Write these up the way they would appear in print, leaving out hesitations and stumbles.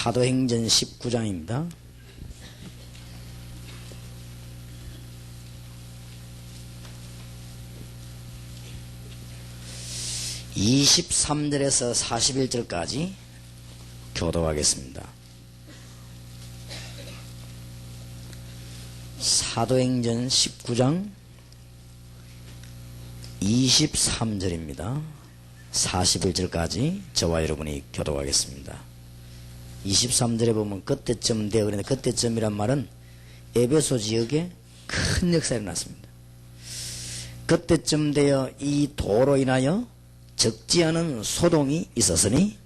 사도행전 19장입니다. (23절에서) (41절까지) 교독하겠습니다. 사도행전 19장 23절입니다. 41절까지 저와 여러분이 교독하겠습니다. 23절에 보면 그때쯤 되어, 그런데 그때쯤이란 말은 에베소 지역에 큰 역사가 일어났습니다. 그때쯤 되어 이 도로 인하여 적지 않은 소동이 있었으니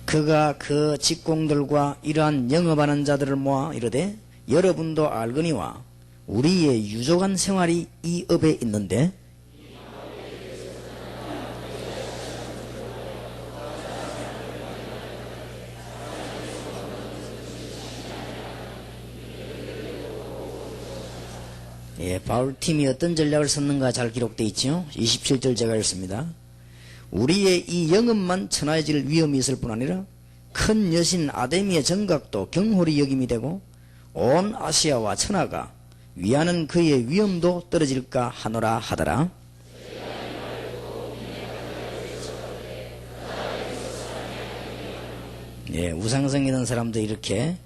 그가 그 직공들과 이러한 영업하는 자들을 모아 이르되 여러분도 알거니와 우리의 유족한 생활이 이 업에 있는데 바울팀이 어떤 전략을 썼는가 잘 기록되어 있죠. 27절 제가 읽습니다. 우리의 이 영업만 천하해질 위험이 있을 뿐 아니라 큰 여신 아데미의 정각도 경홀히 여김이 되고 온 아시아와 천하가 위하는 그의 위엄도 떨어질까 하노라 하더라. 우상성 있는 사람들이 이렇게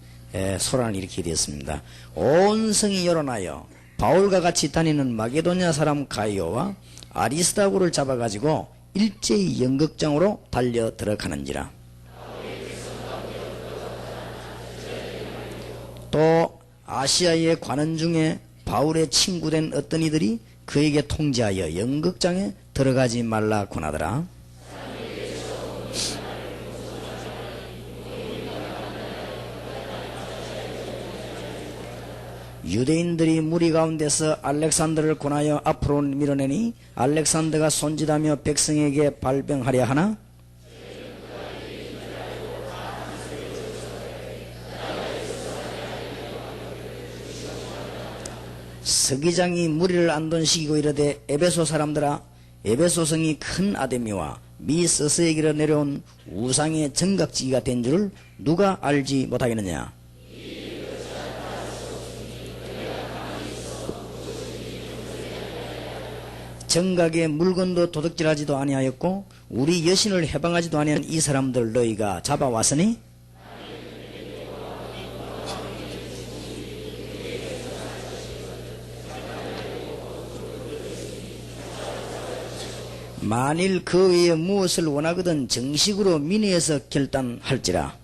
소란을 일으키게 되었습니다. 온 성이 열어나여 바울과 같이 다니는 마게도냐 사람 가이오와 아리스다고를 잡아가지고 일제히 연극장으로 달려 들어가는지라. 또 아시아의 관원 중에 바울의 친구된 어떤 이들이 그에게 통지하여 연극장에 들어가지 말라 권하더라. 유대인들이 무리 가운데서 알렉산더를 권하여 앞으로 밀어내니 알렉산더가 손짓하며 백성에게 발병하려 하나 서기장이 무리를 안돈시키고 이르되 에베소 사람들아 에베소 성이 큰 아데미와 미스스에게로 내려온 우상의 정각지기가 된 줄을 누가 알지 못하겠느냐. 정각의 물건도 도둑질하지도 아니하였고 우리 여신을 해방하지도 아니한 이 사람들 너희가 잡아왔으니 만일 그 외에 무엇을 원하거든 정식으로 민의에서 결단할지라.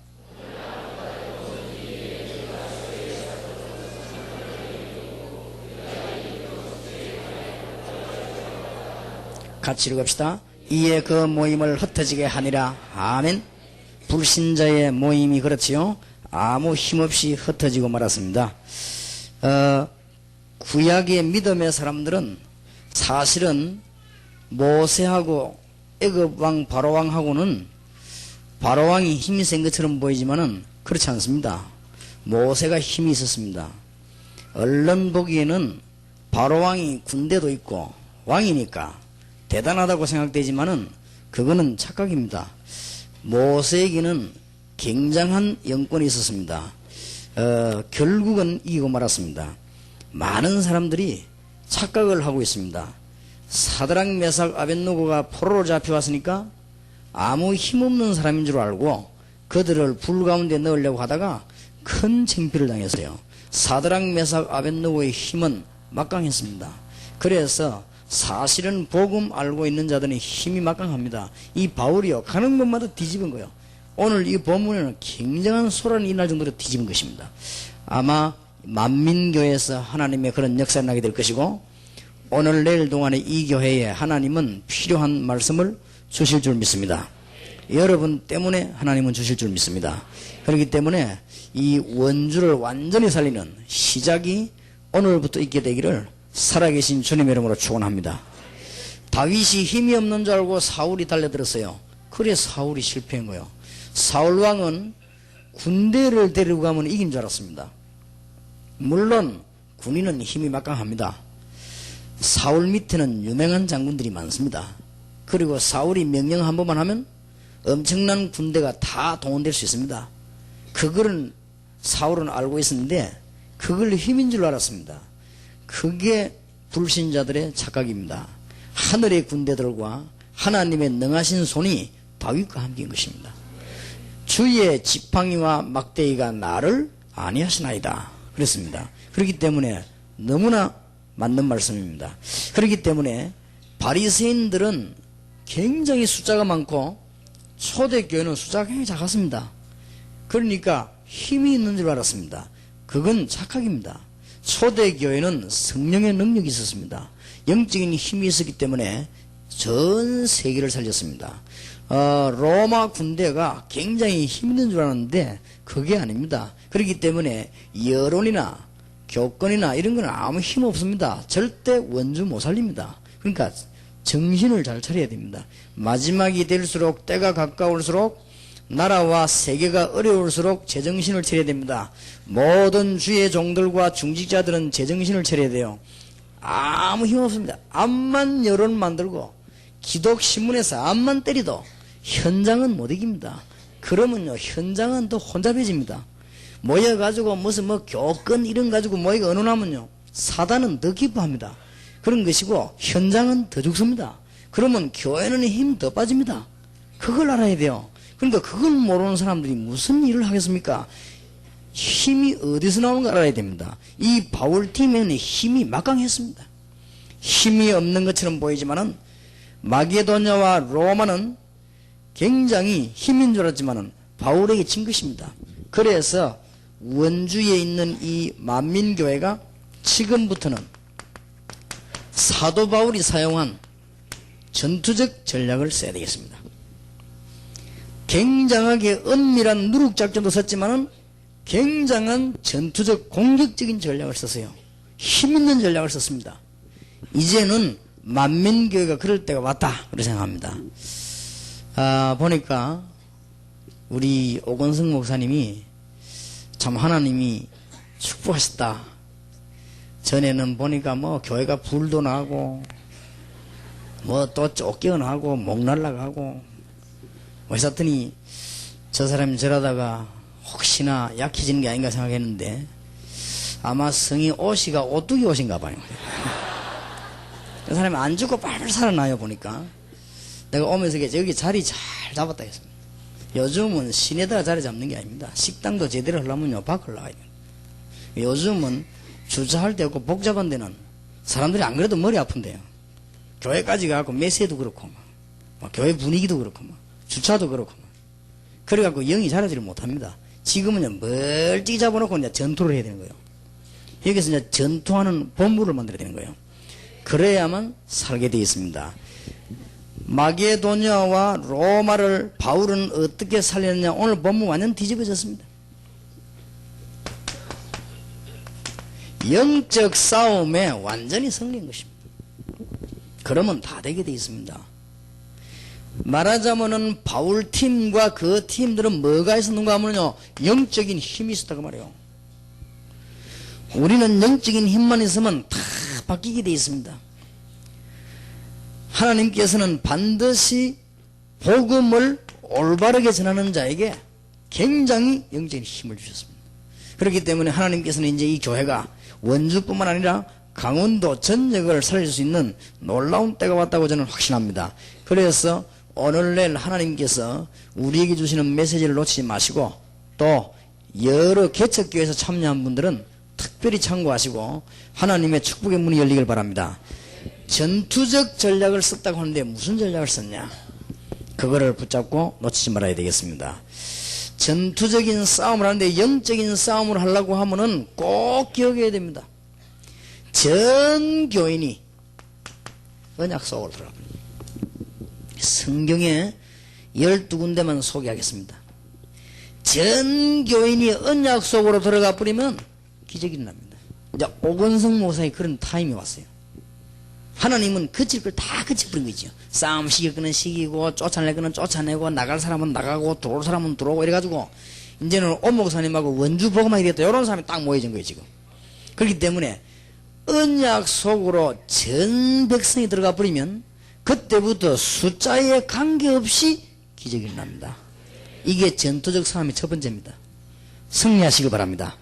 같이 읽읍시다. 이에 그 모임을 흩어지게 하니라. 아멘. 불신자의 모임이 그렇지요. 아무 힘없이 흩어지고 말았습니다. 구약의 믿음의 사람들은 사실은 모세하고 애굽왕 바로왕하고는 바로왕이 힘이 센 것처럼 보이지만은 그렇지 않습니다. 모세가 힘이 있었습니다. 얼른 보기에는 바로왕이 군대도 있고 왕이니까 대단하다고 생각되지만은 그거는 착각입니다. 모세에게는 굉장한 영권이 있었습니다. 결국은 이기고 말았습니다. 많은 사람들이 착각을 하고 있습니다. 사드락 메삭 아벳노고가 포로로 잡혀왔으니까 아무 힘없는 사람인 줄 알고 그들을 불 가운데 넣으려고 하다가 큰 창피를 당했어요. 사드락 메삭 아벳노고의 힘은 막강했습니다. 그래서 사실은 복음 알고 있는 자들은 힘이 막강합니다. 이 바울이요 가는 곳마다 뒤집은 거예요. 오늘 이 본문에는 굉장한 소란이 일어날 정도로 뒤집은 것입니다. 아마 만민교회에서 하나님의 그런 역사가 나게 될 것이고 오늘 내일 동안에 이 교회에 하나님은 필요한 말씀을 주실 줄 믿습니다. 여러분 때문에 하나님은 주실 줄 믿습니다. 그렇기 때문에 이 원주를 완전히 살리는 시작이 오늘부터 있게 되기를 살아계신 주님의 이름으로 축원합니다. 다윗이 힘이 없는 줄 알고 사울이 달려들었어요. 그래 사울이 실패한 거예요. 사울왕은 군대를 데리고 가면 이긴 줄 알았습니다. 물론 군인은 힘이 막강합니다. 사울 밑에는 유명한 장군들이 많습니다. 그리고 사울이 명령 한 번만 하면 엄청난 군대가 다 동원될 수 있습니다. 그거는 사울은 알고 있었는데 그걸 힘인 줄 알았습니다. 그게 불신자들의 착각입니다. 하늘의 군대들과 하나님의 능하신 손이 다윗과 함께인 것입니다. 주의 지팡이와 막대기가 나를 아니하시나이다 그랬습니다. 그렇기 때문에 너무나 맞는 말씀입니다. 그렇기 때문에 바리새인들은 굉장히 숫자가 많고 초대교회는 숫자가 굉장히 작았습니다. 그러니까 힘이 있는 줄 알았습니다. 그건 착각입니다. 초대교회는 성령의 능력이 있었습니다. 영적인 힘이 있었기 때문에 전 세계를 살렸습니다. 로마 군대가 굉장히 힘있는 줄 알았는데 그게 아닙니다. 그렇기 때문에 여론이나 교권이나 이런 건 아무 힘 없습니다. 절대 원주 못 살립니다. 그러니까 정신을 잘 차려야 됩니다. 마지막이 될수록 때가 가까울수록 나라와 세계가 어려울수록 제정신을 차려야 됩니다. 모든 주의 종들과 중직자들은 제정신을 차려야 돼요. 아무 힘 없습니다. 암만 여론 만들고 기독신문에서 암만 때리도 현장은 못 이깁니다. 그러면요 현장은 또 혼잡해집니다. 모여가지고 무슨 교권 이런 가지고 모이가 언론하면요 사단은 더 기뻐합니다. 그런 것이고 현장은 더 죽습니다. 그러면 교회는 힘 더 빠집니다. 그걸 알아야 돼요. 그러니까 그걸 모르는 사람들이 무슨 일을 하겠습니까? 힘이 어디서 나오는가 알아야 됩니다. 이 바울팀에는 힘이 막강했습니다. 힘이 없는 것처럼 보이지만은 마게도냐와 로마는 굉장히 힘인 줄 알았지만은 바울에게 진 것입니다. 그래서 원주에 있는 이 만민교회가 지금부터는 사도 바울이 사용한 전투적 전략을 써야 되겠습니다. 굉장하게 은밀한 누룩작전도 썼지만은 굉장한 전투적 공격적인 전략을 썼어요. 힘있는 전략을 썼습니다. 이제는 만민교회가 그럴 때가 왔다 그렇게 생각합니다. 보니까 우리 오건성 목사님이 참 하나님이 축복하셨다. 전에는 보니까 교회가 불도 나고 또 쫓겨나고 목 날라가고 했었더니 저 사람이 저러다가 혹시나 약해지는 게 아닌가 생각했는데 아마 성이 오시가 오뚜기 오신가 봐요. 그 사람이 안 죽고 빨리 살아나요. 보니까 내가 오면서 여기 자리 잘 잡았다 했습니다. 요즘은 시내다가 자리 잡는 게 아닙니다. 식당도 제대로 하려면요 밖을 나가야 돼요. 요즘은 주차할 데 없고 복잡한 데는 사람들이 안 그래도 머리 아픈데요. 교회까지 가고 매세도 그렇고 교회 분위기도 그렇고 주차도 그렇고 그래갖고 영이 자라지를 못합니다. 지금은 멀찍이 잡아놓고 이제 전투를 해야 되는 거예요. 여기서 이제 전투하는 본부를 만들어야 되는 거예요. 그래야만 살게 되어 있습니다. 마게도냐와 로마를 바울은 어떻게 살렸느냐. 오늘 본문 완전 뒤집어졌습니다. 영적 싸움에 완전히 승리한 것입니다. 그러면 다 되게 되어 있습니다. 말하자면은 바울 팀과 그 팀들은 뭐가 있었는가 하면요 영적인 힘이 있었다고 말해요. 우리는 영적인 힘만 있으면 다 바뀌게 되어 있습니다. 하나님께서는 반드시 복음을 올바르게 전하는 자에게 굉장히 영적인 힘을 주셨습니다. 그렇기 때문에 하나님께서는 이제 이 교회가 원주뿐만 아니라 강원도 전역을 살릴 수 있는 놀라운 때가 왔다고 저는 확신합니다. 그래서 오늘날 하나님께서 우리에게 주시는 메시지를 놓치지 마시고 또 여러 개척교회에서 참여한 분들은 특별히 참고하시고 하나님의 축복의 문이 열리길 바랍니다. 전투적 전략을 썼다고 하는데 무슨 전략을 썼냐? 그거를 붙잡고 놓치지 말아야 되겠습니다. 전투적인 싸움을 하는데 영적인 싸움을 하려고 하면은 꼭 기억해야 됩니다. 전 교인이 언약 속으로 들어갑니다. 성경에 12군데만 소개하겠습니다. 전 교인이 언약 속으로 들어가 버리면 기적이 일어납니다. 이제 오건성 목사의 그런 타임이 왔어요. 하나님은 그칠 걸 다 그쳐버린 거죠. 싸움 시킬 거는 시키고 쫓아낼 거는 쫓아내고 나갈 사람은 나가고 들어올 사람은 들어오고 이래가지고 이제는 오 목사님하고 원주 복음하게 되겠다 이런 사람이 딱 모여진 거예요 지금. 그렇기 때문에 언약 속으로 전 백성이 들어가 버리면 그때부터 숫자에 관계없이 기적이 일어납니다. 이게 전투적 싸움의 첫 번째입니다. 승리하시기 바랍니다.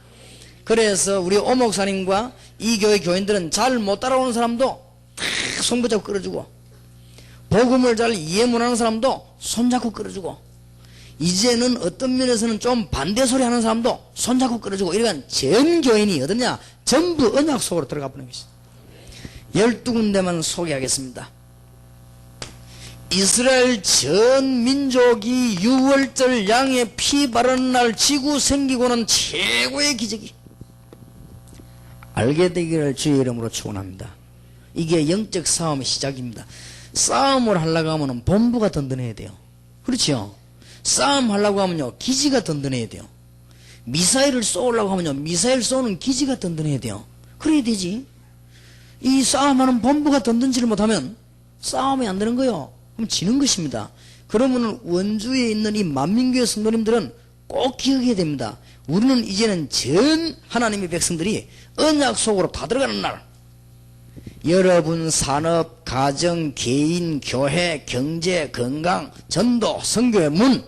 그래서 우리 오목사님과 이 교회 교인들은 잘 못 따라오는 사람도 다 손붙잡고 끌어주고, 복음을 잘 이해 못하는 사람도 손잡고 끌어주고, 이제는 어떤 면에서는 좀 반대 소리 하는 사람도 손잡고 끌어주고, 이러니까 전 교인이 어디냐? 전부 언약 속으로 들어가 버리는 것이죠. 12군데만 소개하겠습니다. 이스라엘 전 민족이 6월절 양의 피 바르는 날 지구 생기고는 최고의 기적이 알게 되기를 주의 이름으로 축원합니다. 이게 영적 싸움의 시작입니다. 싸움을 하려고 하면 본부가 든든해야 돼요. 그렇죠? 싸움 하려고 하면요, 기지가 든든해야 돼요. 미사일을 쏘려고 하면요, 미사일 쏘는 기지가 든든해야 돼요. 그래야 되지. 이 싸움하는 본부가 든든지를 못하면 싸움이 안 되는 거예요. 그럼 지는 것입니다. 그러면 원주에 있는 이 만민교회 성도님들은 꼭 기억해야 됩니다. 우리는 이제는 전 하나님의 백성들이 언약 속으로 다 들어가는 날, 여러분 산업, 가정, 개인, 교회, 경제, 건강, 전도, 선교의 문,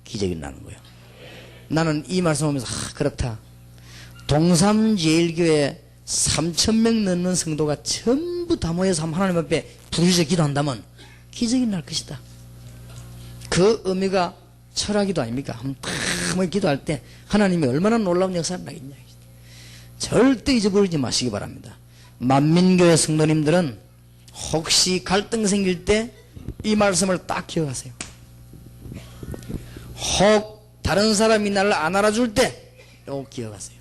기적이 나는 거예요. 나는 이 말씀하면서 그렇다. 동삼제일교회 3,000명 넘는 성도가 전부 다 모여서 하나님 앞에 부르짖어 기도한다면 기적이 날 것이다. 그 의미가 철학기도 아닙니까? 한번 딱 기도할 때 하나님이 얼마나 놀라운 역사를 나겠냐. 절대 잊어버리지 마시기 바랍니다. 만민교회 성도님들은 혹시 갈등 생길 때 이 말씀을 딱 기억하세요. 혹 다른 사람이 나를 안 알아줄 때 이거 기억하세요.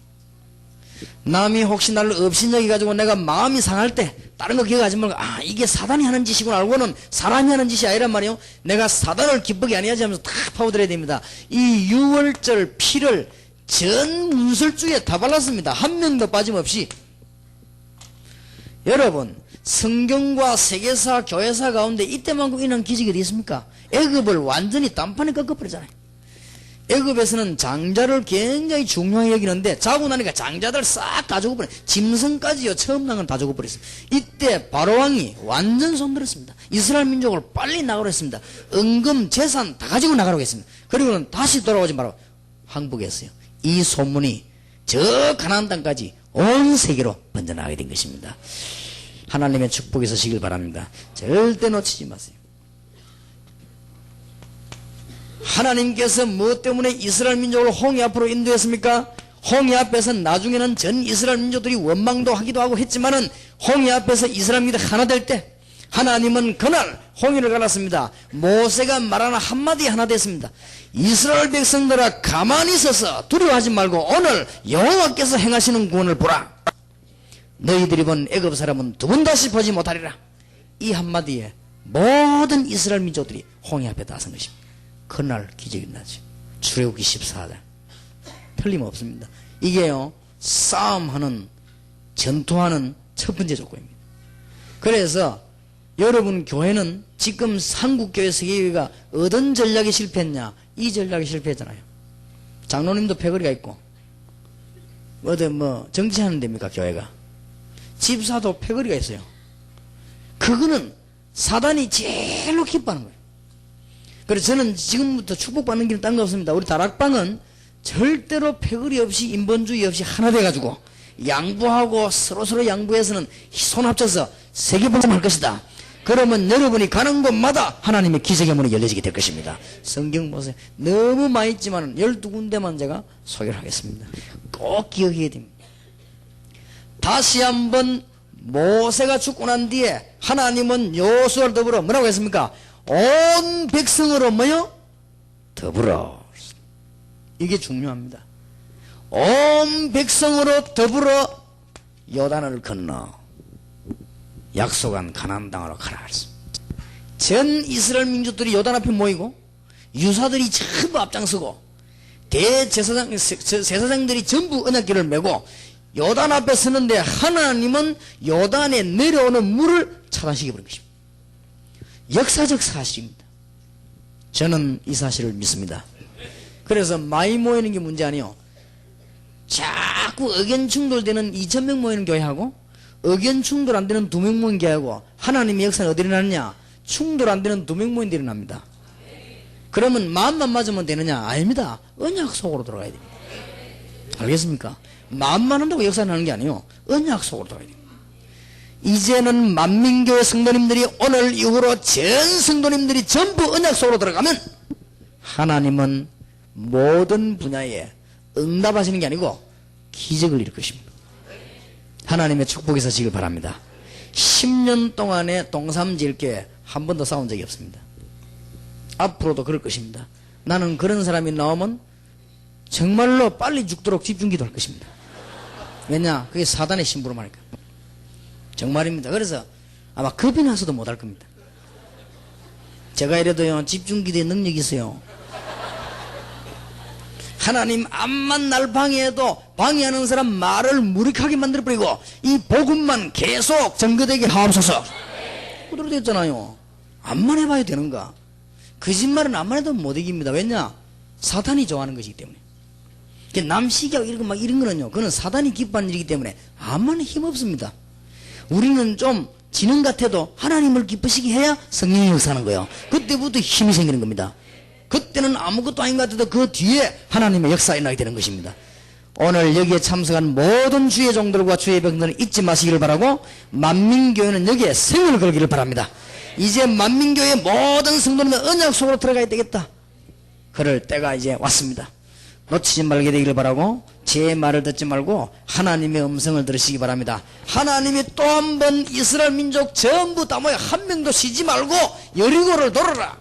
남이 혹시 나를 업신여기 가지고 내가 마음이 상할 때 다른 거 기억하지 말고, 이게 사단이 하는 짓이구나 알고는 사람이 하는 짓이 아니란 말이에요. 내가 사단을 기쁘게 아니하지 하면서 다 파고들어야 됩니다. 이 6월절 피를 전 문설주에 다 발랐습니다. 한 명도 빠짐없이. 여러분, 성경과 세계사, 교회사 가운데 이때만큼 일어난 기적이 어디 있습니까? 애굽을 완전히 단판에 꺾어버리잖아요. 애굽에서는 장자를 굉장히 중요하게 여기는데 자고 나니까 장자들 싹 다 죽어버려요. 짐승까지요, 처음 난 건 다 죽어버렸어요. 이때 바로왕이 완전 손들었습니다. 이스라엘 민족을 빨리 나가라고 했습니다. 은금, 재산 다 가지고 나가라고 했습니다. 그리고는 다시 돌아오지 말라고 항복했어요. 이 소문이 저 가나안 땅까지 온 세계로 번져나가게 된 것입니다. 하나님의 축복이 있으시길 바랍니다. 절대 놓치지 마세요. 하나님께서 무엇 때문에 이스라엘 민족을 홍해 앞으로 인도했습니까? 홍해 앞에서 나중에는 전 이스라엘 민족들이 원망도 하기도 하고 했지만은 홍해 앞에서 이스라엘 민족이 하나 될 때 하나님은 그날 홍해를 갈랐습니다. 모세가 말하는 한마디 하나 됐습니다. 이스라엘 백성들아 가만히 있어서 두려워하지 말고 오늘 여호와께서 행하시는 구원을 보라. 너희들이 본 애굽 사람은 두 번 다시 보지 못하리라. 이 한마디에 모든 이스라엘 민족들이 홍해 앞에 나선 것입니다. 그날 기적이 나죠. 출애굽기 14장 틀림없습니다. 이게요, 싸움하는, 전투하는 첫 번째 조건입니다. 그래서 여러분 교회는 지금 한국교회 세계교회가 어떤 전략이 실패했냐? 이 전략이 실패했잖아요. 장로님도 패거리가 있고 어디 정치하는 데입니까? 교회가 집사도 패거리가 있어요. 그거는 사단이 제일로 기뻐하는 거예요. 그래서 저는 지금부터 축복받는 길은 딴 거 없습니다. 우리 다락방은 절대로 패거리 없이 인본주의 없이 하나 돼가지고 양보하고 서로 양보해서는 손 합쳐서 세계복음할 것이다. 그러면 여러분이 가는 곳마다 하나님의 기적의 문이 열려지게 될 것입니다. 성경 보세요. 너무 많이 있지만 12군데만 제가 소개를 하겠습니다. 꼭 기억해야 됩니다. 다시 한번 모세가 죽고 난 뒤에 하나님은 여호수아를 더불어 뭐라고 했습니까? 온 백성으로 뭐요? 더불어. 이게 중요합니다. 온 백성으로 더불어 요단을 건너 약속한 가나안 땅으로 가라 했습니다. 전 이스라엘 민족들이 요단 앞에 모이고 유사들이 전부 앞장서고 제사장들이 전부 언약궤를 메고 요단 앞에 서는데 하나님은 요단에 내려오는 물을 차단시켜버린 것입니다. 역사적 사실입니다. 저는 이 사실을 믿습니다. 그래서 많이 모이는 게 문제 아니에요. 자꾸 의견 충돌되는 2,000명 모이는 교회하고 의견 충돌 안 되는 두 명 모인 교회하고 하나님의 역사는 어디로 나느냐? 충돌 안 되는 두 명 모인 데로 납니다. 그러면 마음만 맞으면 되느냐? 아닙니다. 언약 속으로 들어가야 됩니다. 알겠습니까? 마음만 한다고 역사는 하는 게 아니에요. 언약 속으로 들어가야 됩니다. 이제는 만민교회 성도님들이 오늘 이후로 전 성도님들이 전부 언약 속으로 들어가면 하나님은 모든 분야에 응답하시는 게 아니고 기적을 이룰 것입니다. 하나님의 축복이 있으시길 바랍니다. 10년 동안에 동삼 지을교회 한 번도 싸운 적이 없습니다. 앞으로도 그럴 것입니다. 나는 그런 사람이 나오면 정말로 빨리 죽도록 집중기도 할 것입니다. 왜냐? 그게 사단의 심부름하니까. 정말입니다. 그래서 아마 겁이 나서도 못할 겁니다. 제가 이래도요 집중기도의 능력이 있어요. 하나님 암만 날 방해해도 방해하는 사람 말을 무력하게 만들어버리고 이 복음만 계속 전거되게 하옵소서. 그대로 됐잖아요. 암만 해봐야 되는가? 거짓말은 암만 해도 못 이깁니다. 왜냐? 사탄이 좋아하는 것이기 때문에. 남 시기하고 이런 거는요, 그건 사단이 기뻐하는 일이기 때문에 암만 힘없습니다. 우리는 좀 지능 같아도 하나님을 기쁘시게 해야 성령이 역사하는 거예요. 그때부터 힘이 생기는 겁니다. 그때는 아무것도 아닌 것 같아도 그 뒤에 하나님의 역사가 일어나게 되는 것입니다. 오늘 여기에 참석한 모든 주의 종들과 주의 백성들은 잊지 마시기를 바라고 만민교회는 여기에 생을 걸기를 바랍니다. 이제 만민교회의 모든 성도님은 언약 속으로 들어가야 되겠다. 그럴 때가 이제 왔습니다. 놓치지 말게 되기를 바라고 제 말을 듣지 말고 하나님의 음성을 들으시기 바랍니다. 하나님이 또 한 번 이스라엘 민족 전부 다 모여 한 명도 쉬지 말고 여리고를 돌아라.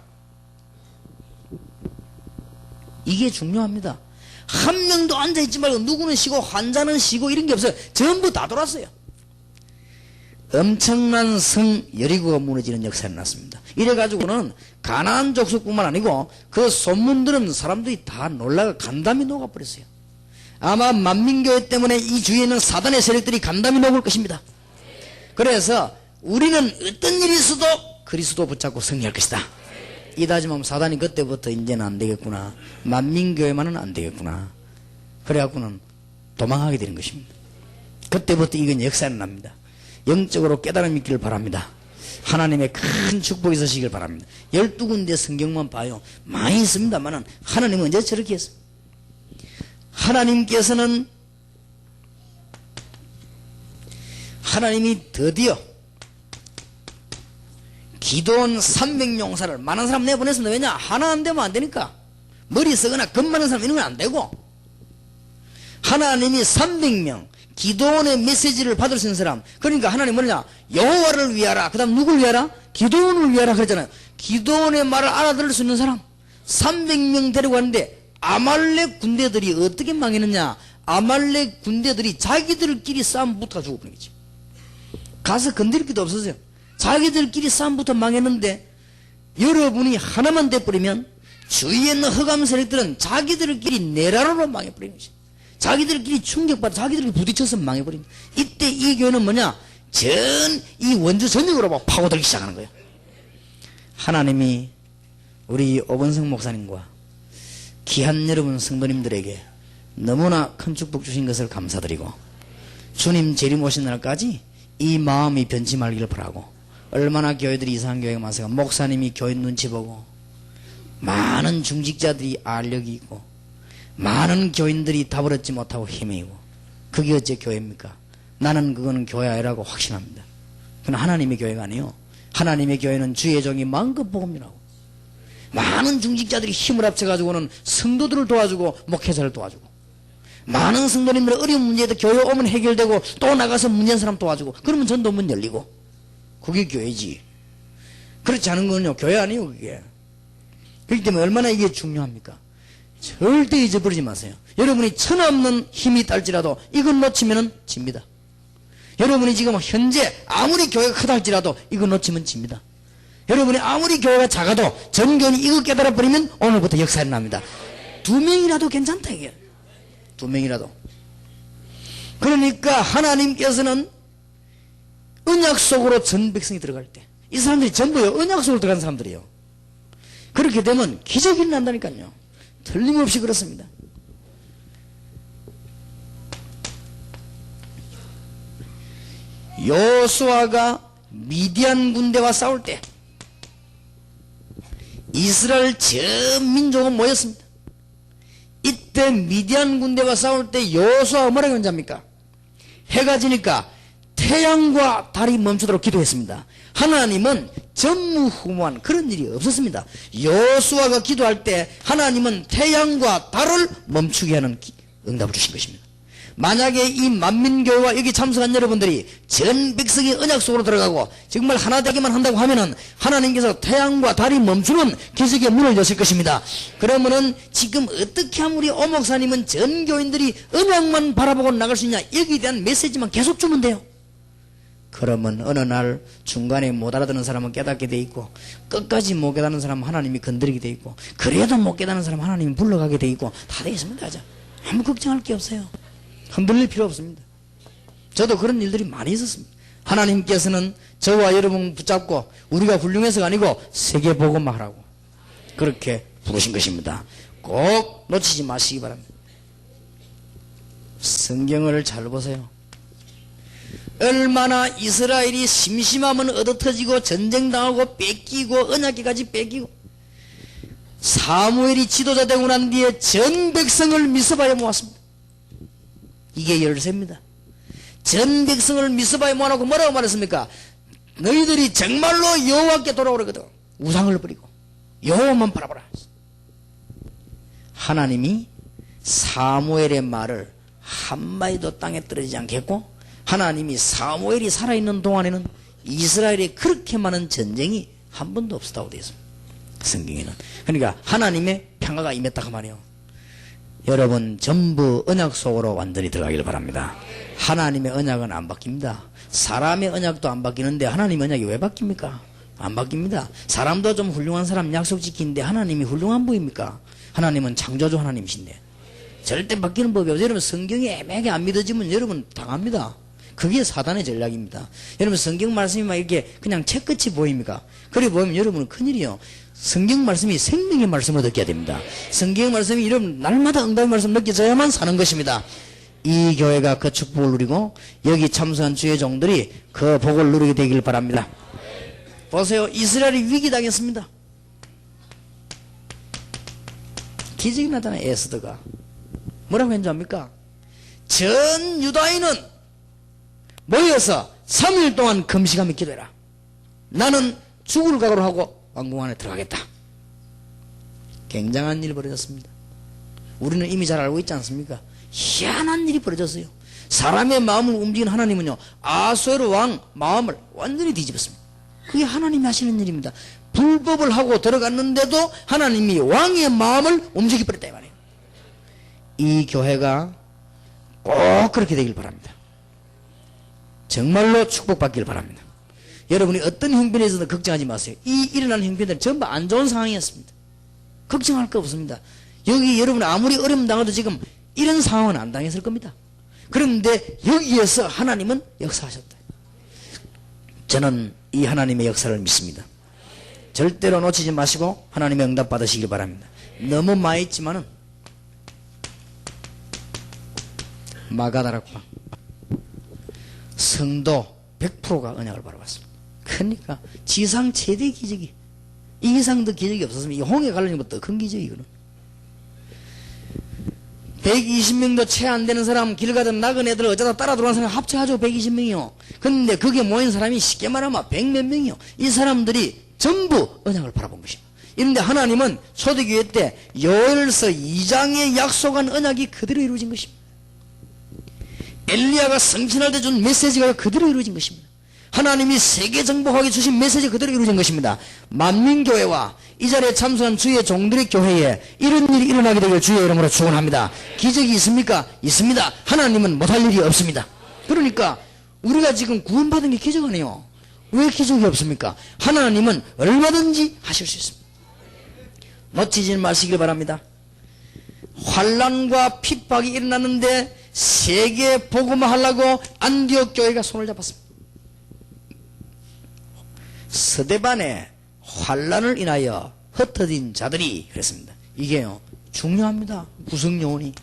이게 중요합니다. 한 명도 앉아있지 말고 누구는 쉬고 환자는 쉬고 이런 게 없어요. 전부 다 돌았어요. 엄청난 성 여리고가 무너지는 역사가 났습니다. 이래가지고는 가나안 족속뿐만 아니고 그 소문들은 사람들이 다 놀라가 간담이 녹아버렸어요. 아마 만민교회 때문에 이 주위에 있는 사단의 세력들이 간담이 녹을 것입니다. 그래서 우리는 어떤 일이 있어도 그리스도 붙잡고 승리할 것이다. 이다지만 사단이 그때부터 이제는 안 되겠구나. 만민교회만은 안 되겠구나. 그래갖고는 도망하게 되는 것입니다. 그때부터 이건 역사는 납니다. 영적으로 깨달음이 있기를 바랍니다. 하나님의 큰 축복이 있으시길 바랍니다. 12군데 성경만 봐요. 많이 있습니다만은 하나님은 언제 저렇게 했어요? 하나님이 드디어 기도원 300용사를 많은 사람 내보냈습니다. 왜냐? 하나 안 되면 안 되니까. 머리 쓰거나 겁 많은 사람 이런 건 안 되고. 하나님이 300명 기도원의 메시지를 받을 수 있는 사람. 그러니까 하나님 뭐냐? 여호와를 위하라. 그 다음 누굴 위하라? 기도원을 위하라 그랬잖아요. 기도원의 말을 알아들을 수 있는 사람 300명 데리고 왔는데 아말렉 군대들이 어떻게 망했느냐? 아말렉 군대들이 자기들끼리 싸움 붙어 죽어버린 거지. 가서 건드릴 것도 없었어요. 자기들끼리 싸움부터 망했는데 여러분이 하나만 돼버리면 주위에 있는 흑암 세력들은 자기들끼리 내라로로 망해버리는 거지. 자기들끼리 충격받아 자기들끼리 부딪혀서 망해버립니다. 이때 이 교회는 뭐냐? 이 원주 전역으로 막 파고들기 시작하는 거예요. 하나님이 우리 오건성 목사님과 귀한 여러분 성도님들에게 너무나 큰 축복 주신 것을 감사드리고 주님 재림 오신 날까지 이 마음이 변치 말기를 바라고 얼마나 교회들이 이상한 교회가 많아서 목사님이 교회 눈치 보고 많은 중직자들이 알력이 있고 많은 교인들이 답을 얻지 못하고 헤매이고 그게 어째 교회입니까? 나는 그거는 교회 아니라고 확신합니다. 그건 하나님의 교회가 아니에요. 하나님의 교회는 주의 종이 마음껏 복음이라고 많은 중직자들이 힘을 합쳐가지고는 성도들을 도와주고 목회자를 도와주고 많은 성도님들의 어려운 문제도 교회 오면 해결되고 또 나가서 문제한 사람 도와주고 그러면 전도 문 열리고 그게 교회지. 그렇지 않은 거는요 교회 아니에요 그게. 그렇기 때문에 얼마나 이게 중요합니까? 절대 잊어버리지 마세요. 여러분이 천없는 힘이 딸지라도 이건 놓치면 집니다. 여러분이 지금 현재 아무리 교회가 크다 할지라도 이거 놓치면 집니다. 여러분이 아무리 교회가 작아도 전교인이 이거 깨달아버리면 오늘부터 역사가 납니다. 2명이라도 괜찮다 이게. 2명이라도. 그러니까 하나님께서는 언약 속으로 전 백성이 들어갈 때 이 사람들이 전부요 언약 속으로 들어간 사람들이에요. 그렇게 되면 기적이 일어난다니까요. 틀림없이 그렇습니다. 여호수아가 미디안 군대와 싸울 때 이스라엘 전 민족은 모였습니다. 이때 미디안 군대와 싸울 때 여호수아가 뭐라고 한답니까? 해가 지니까 태양과 달이 멈추도록 기도했습니다. 하나님은 전무후무한 그런 일이 없었습니다. 여호수아가 기도할 때 하나님은 태양과 달을 멈추게 하는 응답을 주신 것입니다. 만약에 이 만민교회와 여기 참석한 여러분들이 전 백성이 언약 속으로 들어가고 정말 하나 되기만 한다고 하면은 하나님께서 태양과 달이 멈추는 기적의 문을 여실 것입니다. 그러면은 지금 어떻게 하면 우리 오목사님은 전 교인들이 언약만 바라보고 나갈 수 있냐, 여기에 대한 메시지만 계속 주면 돼요. 그러면 어느 날 중간에 못 알아듣는 사람은 깨닫게 돼 있고, 끝까지 못 깨닫는 사람은 하나님이 건드리게 돼 있고, 그래도 못 깨닫는 사람은 하나님이 불러가게 돼 있고, 다 되어 있습니다. 아무 걱정할 게 없어요. 흔들릴 필요 없습니다. 저도 그런 일들이 많이 있었습니다. 하나님께서는 저와 여러분 붙잡고 우리가 훌륭해서가 아니고 세계복음화 하라고 그렇게 부르신 것입니다. 꼭 놓치지 마시기 바랍니다. 성경을 잘 보세요. 얼마나 이스라엘이 심심하면 얻어터지고 전쟁당하고 뺏기고 언약궤까지 뺏기고, 사무엘이 지도자 되고 난 뒤에 전 백성을 미스바에 모았습니다. 이게 열쇠입니다. 전 백성을 미스바에 모아놓고 뭐라고 말했습니까? 너희들이 정말로 여호와께 돌아오려거든 우상을 버리고 여호와만 바라보라. 하나님이 사무엘의 말을 한마디도 땅에 떨어지지 않겠고, 하나님이 사무엘이 살아있는 동안에는 이스라엘에 그렇게 많은 전쟁이 한 번도 없었다고 되어 있습니다. 성경에는. 그러니까 하나님의 평화가 임했다고 말이에요. 여러분 전부 언약 속으로 완전히 들어가기를 바랍니다. 하나님의 언약은 안 바뀝니다. 사람의 언약도 안 바뀌는데 하나님의 언약이 왜 바뀝니까? 안 바뀝니다. 사람도 좀 훌륭한 사람 약속 지키는데 하나님이 훌륭한 분입니까? 하나님은 창조주 하나님이신데 절대 바뀌는 법이 없어요. 여러분 성경이 애매하게 안 믿어지면 여러분 당합니다. 그게 사단의 전략입니다. 여러분 성경 말씀이 막 이렇게 그냥 책끝이 보입니까? 그래 보이면 여러분은 큰일이요. 성경 말씀이 생명의 말씀을 느껴야 됩니다. 성경 말씀이 여러분 날마다 응답의 말씀 느껴져야만 사는 것입니다. 이 교회가 그 축복을 누리고 여기 참석한 주의 종들이 그 복을 누리게 되길 바랍니다. 보세요. 이스라엘이 위기당했습니다. 기적이 나타난 에스더가 뭐라고 했는지 압니까? 전 유다인은 모여서 3일 동안 금식하며 기도해라. 나는 죽을 각오로 하고 왕궁 안에 들어가겠다. 굉장한 일이 벌어졌습니다. 우리는 이미 잘 알고 있지 않습니까? 희한한 일이 벌어졌어요. 사람의 마음을 움직이는 하나님은요, 아수에르 왕 마음을 완전히 뒤집었습니다. 그게 하나님이 하시는 일입니다. 불법을 하고 들어갔는데도 하나님이 왕의 마음을 움직여버렸다 이 말이에요. 이 교회가 꼭 그렇게 되길 바랍니다. 정말로 축복받길 바랍니다. 여러분이 어떤 형편에 있어도 걱정하지 마세요. 이 일어나는 형편들은 전부 안 좋은 상황이었습니다. 걱정할 거 없습니다. 여기 여러분 아무리 어려움 당해도 지금 이런 상황은 안 당했을 겁니다. 그런데 여기에서 하나님은 역사하셨다. 저는 이 하나님의 역사를 믿습니다. 절대로 놓치지 마시고 하나님의 응답 받으시길 바랍니다. 너무 많이 있지만은 마가다락방 성도 100%가 언약을 바라봤습니다. 그러니까 지상 최대 기적이 이 이상 더 기적이 없었으면 이 홍해 갈라진 것도 큰 기적이거든. 120명도 채 안 되는 사람 길 가던 나그네들 어쩌다 따라 들어온 사람 합쳐가지고 120명이요. 근데 거기에 모인 사람이 쉽게 말하면 100몇 명이요. 이 사람들이 전부 언약을 바라본 것입니다. 그런데 하나님은 초대교회 때 요엘서 2장에 약속한 언약이 그대로 이루어진 것입니다. 엘리야가 성천할 때 준 메시지가 그대로 이루어진 것입니다. 하나님이 세계 정복하게 주신 메시지가 그대로 이루어진 것입니다. 만민교회와 이 자리에 참석한 주의 종들의 교회에 이런 일이 일어나게 되길 주의 이름으로 축원합니다. 기적이 있습니까? 있습니다. 하나님은 못할 일이 없습니다. 그러니까 우리가 지금 구원받은 게 기적 아니에요. 왜 기적이 없습니까? 하나님은 얼마든지 하실 수 있습니다. 놓치지 마시길 바랍니다. 환난과 핍박이 일어났는데 세계 복음화 하려고 안디옥 교회가 손을 잡았습니다. 스데반의 환난을 인하여 흩어진 자들이 그랬습니다. 이게요 중요합니다. 구성요원이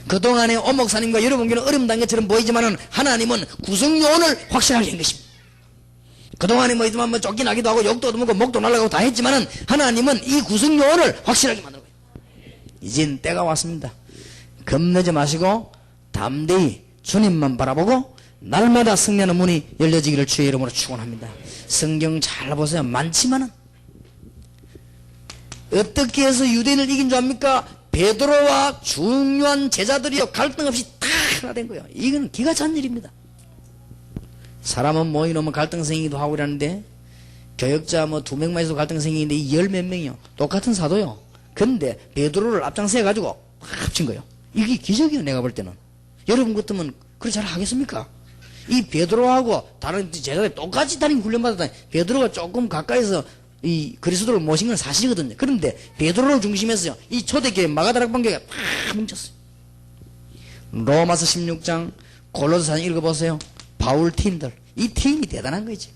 그동안에 오목사님과 여러분 교회는 어려움 당한 것처럼 보이지만은 하나님은 구성요원을 확실하게 한 것입니다. 그동안에 뭐 쫓겨나기도 하고 욕도 얻어먹고 목도 날아가고 다 했지만은 하나님은 이 구성요원을 확실하게 만든 거예요. 이젠 때가 왔습니다. 겁내지 마시고 담대히 주님만 바라보고 날마다 승리하는 문이 열려지기를 주의 이름으로 축원합니다. 성경 잘 보세요. 많지만은 어떻게 해서 유대인을 이긴 줄 압니까? 베드로와 중요한 제자들이요 갈등 없이 다 하나 된 거예요. 이건 기가 찬 일입니다. 사람은 모이놓으면 갈등 생기기도 하고 그러는데 교역자 뭐 2명만 있어도 갈등 생기는데 이 10몇 명이요 똑같은 사도요. 근데 베드로를 앞장서 가지고 합친 거예요. 이게 기적이에요. 내가 볼 때는. 여러분 같으면 그렇게 잘 하겠습니까? 이 베드로하고 다른 제자들이 똑같이 다니는 훈련받았다니 베드로가 조금 가까이서 이 그리스도를 모신 건 사실이거든요. 그런데 베드로를 중심해서요 이 초대교회 마가다락 반교회가 팍 뭉쳤어요. 로마서 16장 골로새서 읽어보세요. 바울 팀들 이 팀이 대단한 거지.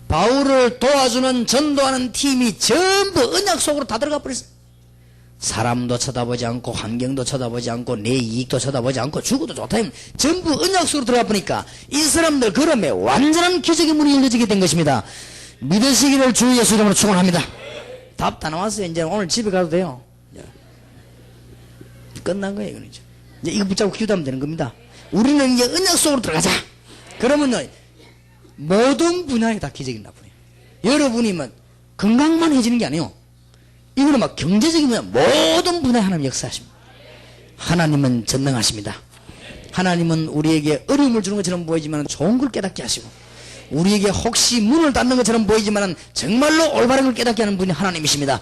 바울을 도와주는 전도하는 팀이 전부 언약 속으로 다 들어가 버렸어요. 사람도 쳐다보지 않고 환경도 쳐다보지 않고 내 이익도 쳐다보지 않고 죽어도 좋다 하면 전부 언약 속으로 들어가 보니까 이 사람들 걸음에 완전한 기적의 문이 열려지게 된 것입니다. 믿으시기를 주 예수 이름으로 축원합니다. 답 다 나왔어요. 이제 오늘 집에 가도 돼요. 끝난 거예요. 이제 이거 붙잡고 기도하면 되는 겁니다. 우리는 이제 언약 속으로 들어가자. 그러면 모든 분야에 다 기적이 나쁘네요. 여러분이 뭐 건강만 해지는 게 아니에요. 이거는 막 경제적인 분야 모든 분야에 하나님 역사하십니다. 하나님은 전능하십니다. 하나님은 우리에게 어려움을 주는 것처럼 보이지만 좋은 걸 깨닫게 하시고 우리에게 혹시 문을 닫는 것처럼 보이지만 정말로 올바른 걸 깨닫게 하는 분이 하나님이십니다.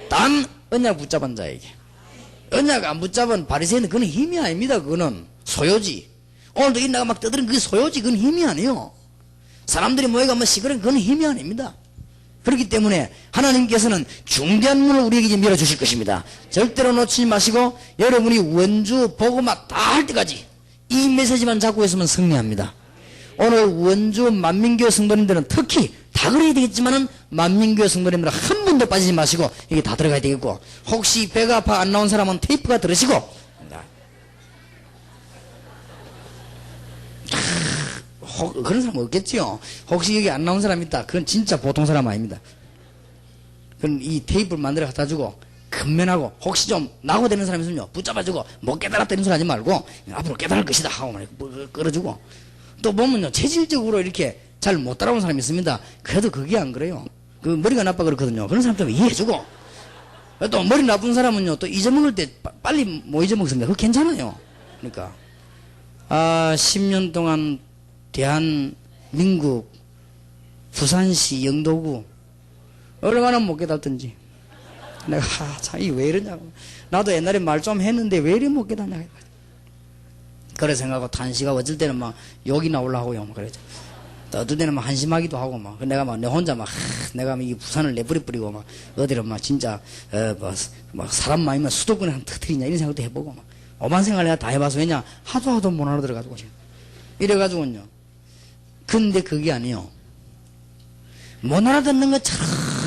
단 언약 붙잡은 자에게 언약 안 붙잡은 바리새인은 그건 힘이 아닙니다. 그거는 소요지. 오늘도 인나가 막 떠드는 그게 소요지. 그건 힘이 아니에요. 사람들이 모여가면 시끄러운 그건 힘이 아닙니다. 그렇기 때문에 하나님께서는 중대한 문을 우리에게 이제 밀어주실 것입니다. 절대로 놓치지 마시고 여러분이 원주 복음화 다 할 때까지 이 메시지만 잡고 있으면 승리합니다. 오늘 원주 만민교회 성도님들은 특히 다 그래야 되겠지만은 만민교회 성도님들은 한 번도 빠지지 마시고 이게 다 들어가야 되겠고 혹시 배가 아파 안 나온 사람은 테이프가 들으시고 그런 사람 없겠지요. 혹시 여기 안 나온 사람 있다. 그건 진짜 보통 사람 아닙니다. 그럼 이 테이프를 만들어 갖다 주고 근면하고 혹시 좀 낙오되는 사람 있으면요 붙잡아주고 못 깨달았다는 소리 하지 말고 앞으로 깨달을 것이다 하고 끌어주고 또 보면요 체질적으로 이렇게 잘 못 따라온 사람이 있습니다. 그래도 그게 안 그래요. 그 머리가 나빠 그렇거든요. 그런 사람 좀 이해해주고 또 머리 나쁜 사람은요 또 잊어먹을 때 빨리 못 잊어먹습니다. 그거 괜찮아요. 그러니까 10년 동안 대한민국 부산시 영도구 얼마나 못 깨닫던지 내가 참 이 왜 이러냐고 나도 옛날에 말 좀 했는데 왜 이리 못 깨닫냐 그래 생각하고 탄식하고 어쩔 때는 막 욕이 나오려고요 그러죠. 또 어떨 때는 막 한심하기도 하고 막 내가 막 내 혼자 막 내가 이 부산을 내버려버리고 막 어디로 막 진짜 막 사람 많으면 수도권에 한 터뜨리냐 이런 생각도 해보고 막 오만 생활 내가 다 해봐서 왜냐 하도 못 알아들어가지고 이래가지고는요. 근데 그게 아니에요. 못 알아듣는 것처럼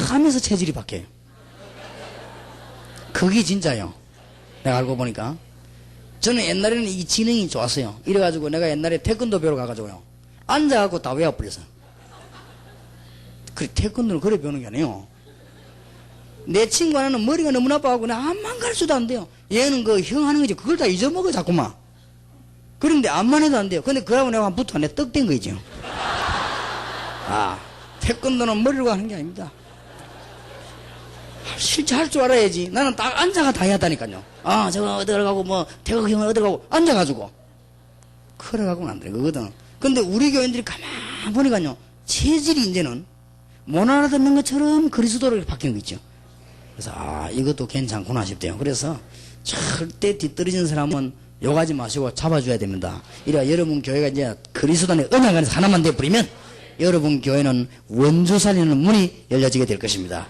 하면서 체질이 바뀌어요. 그게 진짜요. 내가 알고 보니까. 저는 옛날에는 이 지능이 좋았어요. 이래가지고 내가 옛날에 태권도 배우러 가가지고요. 앉아갖고 다 외워버렸어요. 그래, 태권도는 그래 배우는 게 아니에요. 내 친구 하나는 머리가 너무 나빠갖고 내가 암만 가르쳐도 안 돼요. 얘는 그 형 하는 거지. 그걸 다 잊어먹어, 자꾸만. 그런데 암만 해도 안 돼요. 근데 그러고 내가 붙어 내 떡 된 거죠. 태권도는 머리로 하는 게 아닙니다. 실제 할 줄 알아야지. 나는 딱 앉아가 다 해야 한다니까요. 저거 어디 가고 뭐 태극 형은 어디 가고 앉아가지고 그래가고는 안 돼. 그거든. 근데 우리 교인들이 가만 보니까요. 체질이 이제는 못 알아듣는 것처럼 그리스도로 바뀐 거 있죠. 그래서 이것도 괜찮구나 싶대요. 그래서 절대 뒤떨어진 사람은 욕하지 마시고 잡아줘야 됩니다. 이래야 여러분 교회가 이제 그리스도의 언약 안에서 하나만 돼버리면 여러분 교회는 원주 살리는 문이 열려지게 될 것입니다.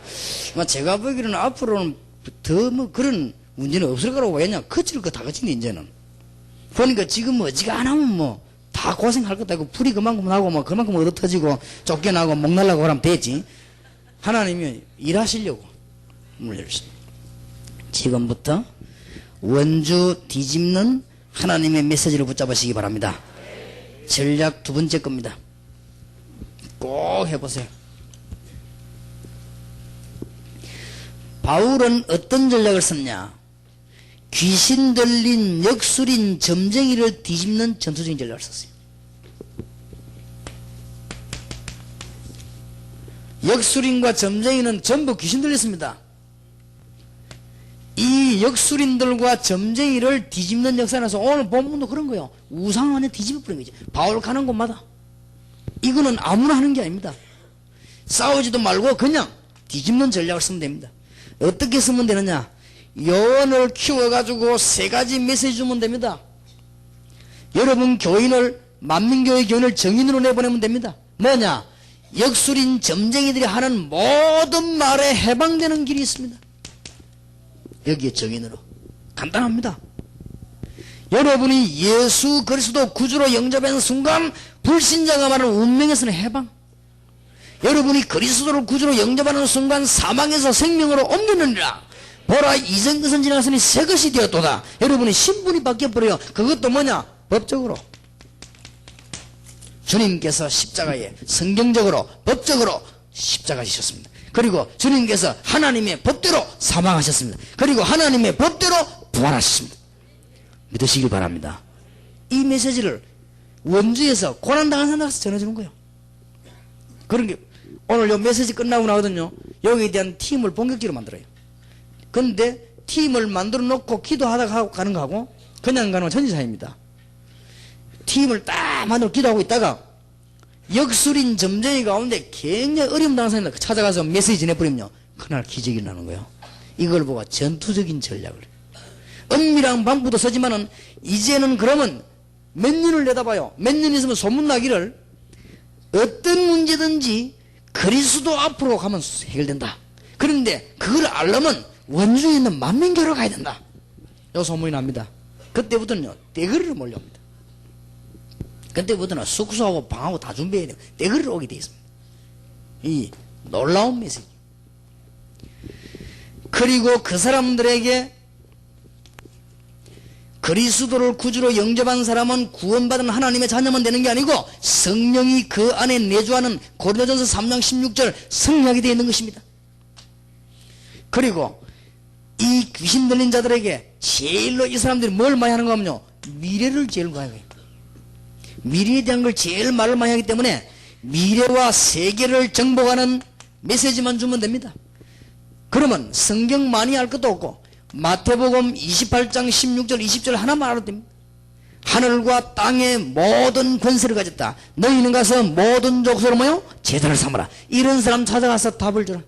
제가 보기로는 앞으로는 더 뭐 그런 문제는 없을 거라고 왜냐 거칠 거 다 거친데 이제는 보니까 지금 어지간하면 뭐 다 고생할 것도 아니고 불이 그만큼 나고 뭐 그만큼 얻어 터지고 쫓겨나고 목 날라고 그러면 되지. 하나님이 일하시려고 문을 열으십니다. 지금부터 원주 뒤집는 하나님의 메시지를 붙잡으시기 바랍니다. 전략 두 번째 겁니다. 꼭 해보세요. 바울은 어떤 전략을 썼냐? 귀신 들린 역술인 점쟁이를 뒤집는 전투적인 전략을 썼어요. 역술인과 점쟁이는 전부 귀신 들렸습니다. 이 역술인들과 점쟁이를 뒤집는 역사라서 오늘 본문도 그런 거예요. 우상 안에 뒤집어 버린 거지. 바울 가는 곳마다. 이거는 아무나 하는 게 아닙니다. 싸우지도 말고 그냥 뒤집는 전략을 쓰면 됩니다. 어떻게 쓰면 되느냐? 여원을 키워가지고 세 가지 메시지 주면 됩니다. 여러분 교인을, 만민교회 교인을 정인으로 내보내면 됩니다. 뭐냐? 역술인 점쟁이들이 하는 모든 말에 해방되는 길이 있습니다. 여기에 정인으로. 간단합니다. 여러분이 예수 그리스도 구주로 영접하는 순간 불신자가 말하는 운명에서는 해방. 여러분이 그리스도를 구주로 영접하는 순간 사망에서 생명으로 옮기느니라. 보라 이전 것은 지나갔으니 새 것이 되었도다. 여러분이 신분이 바뀌어버려요. 그것도 뭐냐? 법적으로. 주님께서 십자가에 성경적으로 법적으로 십자가 지셨습니다. 그리고 주님께서 하나님의 법대로 사망하셨습니다. 그리고 하나님의 법대로 부활하셨습니다. 믿으시길 바랍니다. 이 메시지를 원주에서 고난당한 사람한테 전해주는 거예요. 그런 게 오늘 요 메시지 끝나고 나거든요. 여기에 대한 팀을 본격적으로 만들어요. 근데 팀을 만들어 놓고 기도하다가 가는 거하고 그냥 가는 건 천지차이입니다. 팀을 딱 만들어 기도하고 있다가 역술인 점쟁이 가운데 굉장히 어려움 당한 사람이 찾아가서 메시지 전해버리면요. 그날 기적이 나는 거예요. 이걸 보고 전투적인 전략을. 은밀한 방법도 쓰지만은 이제는 그러면 몇 년을 내다봐요. 몇 년 있으면 소문나기를 어떤 문제든지 그리스도 앞으로 가면 해결된다. 그런데 그걸 알려면 원주에 있는 만민교회로 가야 된다. 요 소문이 납니다. 그때부터는요. 떼거리로 몰려옵니다. 그때부터는 숙소하고 방하고 다 준비해야 돼요. 떼거리로 오게 되어 있습니다. 이 놀라운 메시지. 그리고 그 사람들에게 그리스도를 구주로 영접한 사람은 구원받은 하나님의 자녀만 되는 게 아니고 성령이 그 안에 내주하는 고린도전서 3장 16절 성령이 되어 있는 것입니다. 그리고 이 귀신 들린 자들에게 제일로 이 사람들이 뭘 많이 하는가 하면요. 미래를 제일 많이 해요. 미래에 대한 걸 제일 말을 많이 하기 때문에 미래와 세계를 정복하는 메시지만 주면 됩니다. 그러면 성경 많이 할 것도 없고 마태복음 28장 16절 20절 하나만 알아도 됩니다. 하늘과 땅의 모든 권세를 가졌다. 너희는 가서 모든 족속으로 모여 제자를 삼아라. 이런 사람 찾아가서 답을 주라.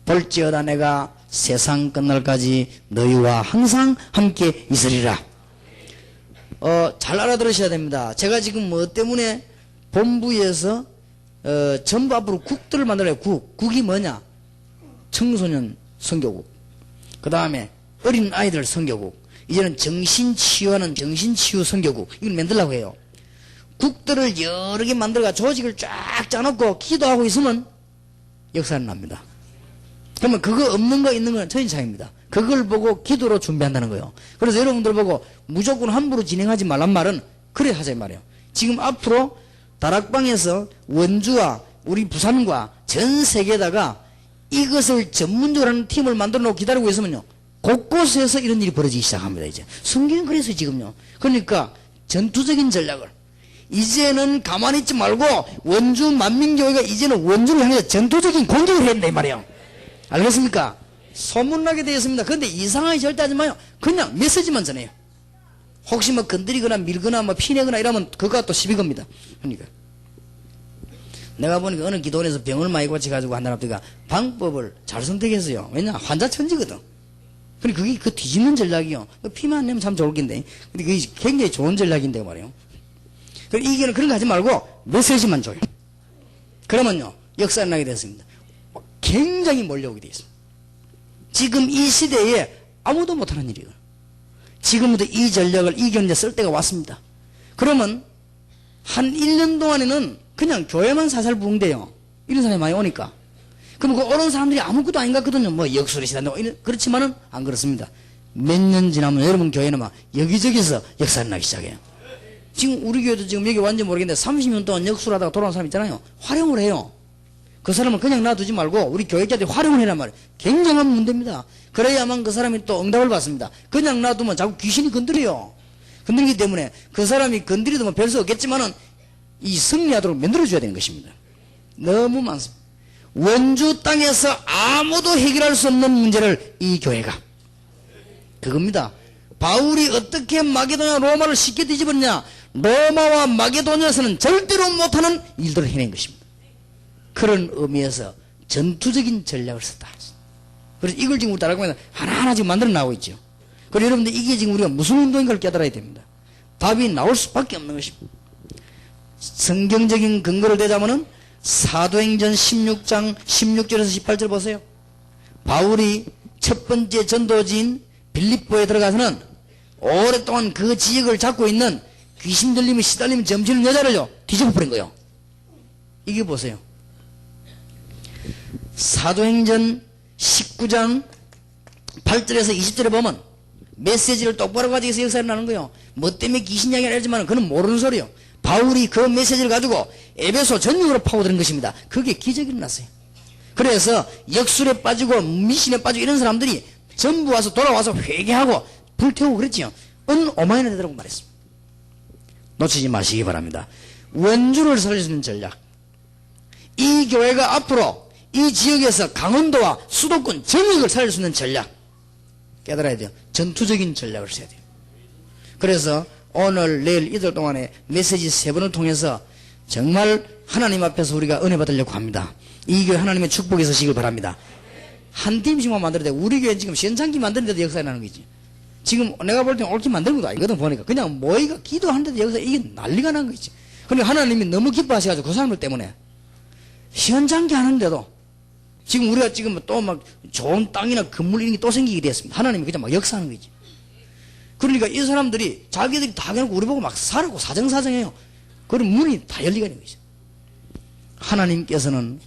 볼지어다 내가 세상 끝날까지 너희와 항상 함께 있으리라. 잘 알아들으셔야 됩니다. 제가 지금 뭐 때문에 본부에서 전부 앞으로 국들을 만들어요. 국이 뭐냐? 청소년 선교국, 그 다음에 어린 아이들 선교국, 이제는 정신치유하는 정신치유 선교국, 이걸 만들려고 해요. 국들을 여러 개 만들어가 조직을 쫙 짜놓고 기도하고 있으면 역사는 납니다. 그러면 그거 없는 거 있는 건 천지차이입니다. 그걸 보고 기도로 준비한다는 거예요. 그래서 여러분들 보고 무조건 함부로 진행하지 말란 말은 그래 하자 이 말이에요. 지금 앞으로 다락방에서 원주와 우리 부산과 전 세계에다가 이것을 전문적으로 하는 팀을 만들어 놓고 기다리고 있으면요. 곳곳에서 이런 일이 벌어지기 시작합니다. 이제 성경은 그래서 지금요. 그러니까 전투적인 전략을 이제는 가만히 있지 말고 원주 만민교회가 이제는 원주를 향해서 전투적인 공격을 해야 된다 이 말이에요. 알겠습니까? 소문나게 되어 있습니다. 그런데 이상하게 절대 하지 마요. 그냥 메시지만 전해요. 혹시 뭐 건드리거나 밀거나 뭐 피내거나 이러면 그거가 또 시비 겁니다. 그러니까 내가 보니까 어느 기도원에서 병을 많이 고쳐가지고 한다는 앞뒤가 방법을 잘 선택했어요. 왜냐? 환자 천지거든. 근데 그게 그 뒤집는 전략이요. 피만 안 내면 참 좋을 텐데. 근데 그게 굉장히 좋은 전략인데 말이에요. 이게는 그런 거 하지 말고 메시지만 줘요. 그러면요. 역사가 나게 됐습니다. 굉장히 몰려오게 되어 있습니다. 지금 이 시대에 아무도 못하는 일이에요. 지금부터 이 전략을 이겨내 쓸 때가 왔습니다. 그러면 한 1년 동안에는 그냥 교회만 살살 부흥돼요. 이런 사람이 많이 오니까. 그럼 그 오는 사람들이 아무것도 아닌 것 같거든요. 뭐 역술이 시단다고. 그렇지만은 안 그렇습니다. 몇 년 지나면 여러분 교회는 막 여기저기서 역사를 나기 시작해요. 지금 우리 교회도 지금 여기 완전 모르겠는데 30년 동안 역수를 하다가 돌아온 사람 있잖아요. 활용을 해요. 그 사람은 그냥 놔두지 말고 우리 교회자들이 활용을 해란 말이에요. 굉장한 문제입니다. 그래야만 그 사람이 또 응답을 받습니다. 그냥 놔두면 자꾸 귀신이 건드려요. 건드리기 때문에 그 사람이 건드리도 뭐 별 수 없겠지만은 이 승리하도록 만들어줘야 되는 것입니다. 너무 많습니다. 원주 땅에서 아무도 해결할 수 없는 문제를 이 교회가 그겁니다. 바울이 어떻게 마게도냐 로마를 쉽게 뒤집었냐. 로마와 마게도냐에서는 절대로 못하는 일들을 해낸 것입니다. 그런 의미에서 전투적인 전략을 썼다. 그래서 이걸 지금 우리 따라가면 하나하나 지금 만들어 나오고 있죠. 그리고 여러분들 이게 지금 우리가 무슨 운동인가를 깨달아야 됩니다. 답이 나올 수밖에 없는 것입니다. 성경적인 근거를 대자면은 사도행전 16장 16절에서 18절 보세요. 바울이 첫 번째 전도지인 빌립보에 들어가서는 오랫동안 그 지역을 잡고 있는 귀신 들림에 시달리며 점치는 여자를요 뒤집어 버린 거예요. 이게 보세요. 사도행전 19장 8절에서 20절에 보면 메시지를 똑바로 가지고서 역사를 나는 거예요. 뭐 때문에 귀신 이야기를 하지만 그는 모르는 소리예요. 바울이 그 메시지를 가지고 에베소 전역으로 파고드는 것입니다. 그게 기적이 일어났어요. 그래서 역술에 빠지고 미신에 빠지고 이런 사람들이 전부 와서 돌아와서 회개하고 불태우고 그랬지요. 은 5만이나 되더라고 말했습니다. 놓치지 마시기 바랍니다. 원주를 살릴 수 있는 전략. 이 교회가 앞으로 이 지역에서 강원도와 수도권 전역을 살릴 수 있는 전략 깨달아야 돼요. 전투적인 전략을 써야 돼요. 그래서 오늘 내일 이틀 동안에 메시지 3번을 통해서 정말 하나님 앞에서 우리가 은혜 받으려고 합니다. 이 교회 하나님의 축복이 있으시길 바랍니다. 한 팀씩만 만들어야 돼. 우리 교회 지금 시원찮게 만드는데도 역사가 나는 거지. 지금 내가 볼 때는 옳게 만든 것도 아니거든 보니까. 그냥 모이가 기도하는데도 여기서 이게 난리가 난 거지. 그러니까 하나님이 너무 기뻐하셔가지고 그 사람들 때문에 시원찮게 하는데도 지금 우리가 지금 또 막 좋은 땅이나 건물 이런 게 또 생기게 됐습니다. 하나님이 그냥 막 역사하는 거지. 그러니까 이 사람들이 자기들이 다 해놓고 우리 보고 막 살았고 사정사정해요. 그런 문이 다 열리게 되는 거죠. 하나님께서는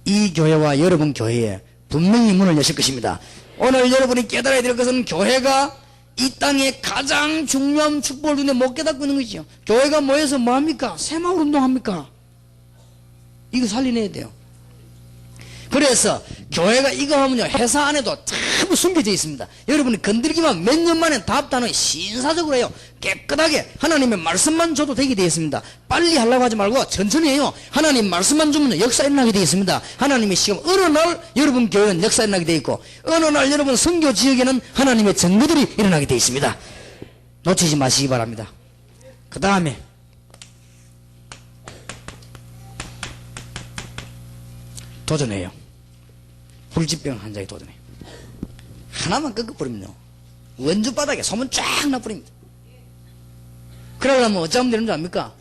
이 교회와 여러분 교회에 분명히 문을 여실 것입니다. 오늘 여러분이 깨달아야 될 것은 교회가 이 땅에 가장 중요한 축복을 주는데 못 깨닫고 있는 거죠. 교회가 모여서 뭐합니까? 새마을 운동합니까? 이거 살려내야 돼요. 그래서 교회가 이거 하면요 회사 안에도 전부 숨겨져 있습니다. 여러분이 건드리기만 몇 년 만에 답단을 신사적으로 해요. 깨끗하게 하나님의 말씀만 줘도 되게 되어 있습니다. 빨리 하려고 하지 말고 천천히 해요. 하나님 말씀만 주면 역사 일어나게 되어 있습니다. 하나님의 시간 어느 날 여러분 교회는 역사 일어나게 되어 있고 어느 날 여러분 선교 지역에는 하나님의 전거들이 일어나게 되어 있습니다. 놓치지 마시기 바랍니다. 그 다음에 도전해요. 불치병 환자에 도전해요. 하나만 꺾어버리면요 원주 바닥에 소문 쫙 나버립니다. 그러려면 어쩌면 되는 줄 압니까?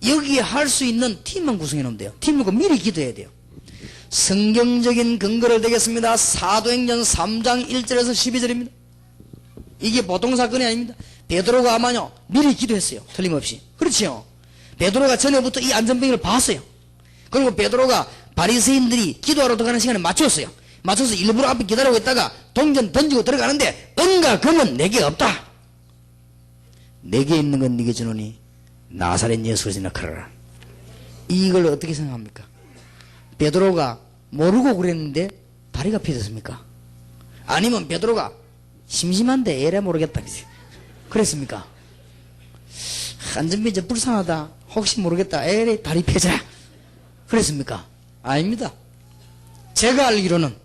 여기에 할 수 있는 팀만 구성해 놓으면 돼요. 팀이고 미리 기도해야 돼요. 성경적인 근거를 대겠습니다. 사도행전 3장 1절에서 12절입니다. 이게 보통 사건이 아닙니다. 베드로가 아마요 미리 기도했어요. 틀림없이. 그렇지요. 베드로가 전에부터 이 안전병을 봤어요. 그리고 베드로가 바리새인들이 기도하러 들어가는 시간에 맞췄어요. 맞춰서 일부러 앞에 기다리고 있다가 동전 던지고 들어가는데 은과 금은 내게 없다. 내게 있는 건 네게 주노니 나사렛 예수를 생각하라. 이걸 어떻게 생각합니까? 베드로가 모르고 그랬는데 다리가 펴졌습니까? 아니면 베드로가 심심한데 에라 모르겠다 그랬습니까? 안전병 이제 불쌍하다 혹시 모르겠다 에라 다리 펴져라 그랬습니까? 아닙니다. 제가 알기로는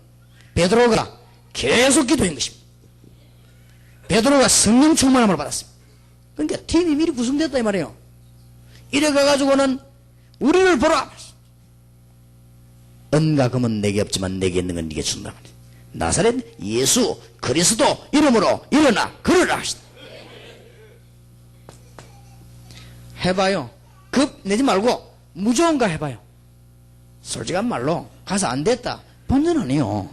베드로가 계속 기도한 것입니다. 베드로가 성령 충만함을 받았습니다. 그러니까 팀이 미리 구성됐다 이 말이에요. 이래 가가지고는 우리를 보라. 은과 금은 내게 없지만 내게 있는 건 네게 준다. 나사렛 예수 그리스도 이름으로 일어나 걸으라 하시다. 해봐요. 급 내지 말고 무조건가 해봐요. 솔직한 말로 가서 안 됐다 번전 아니에요.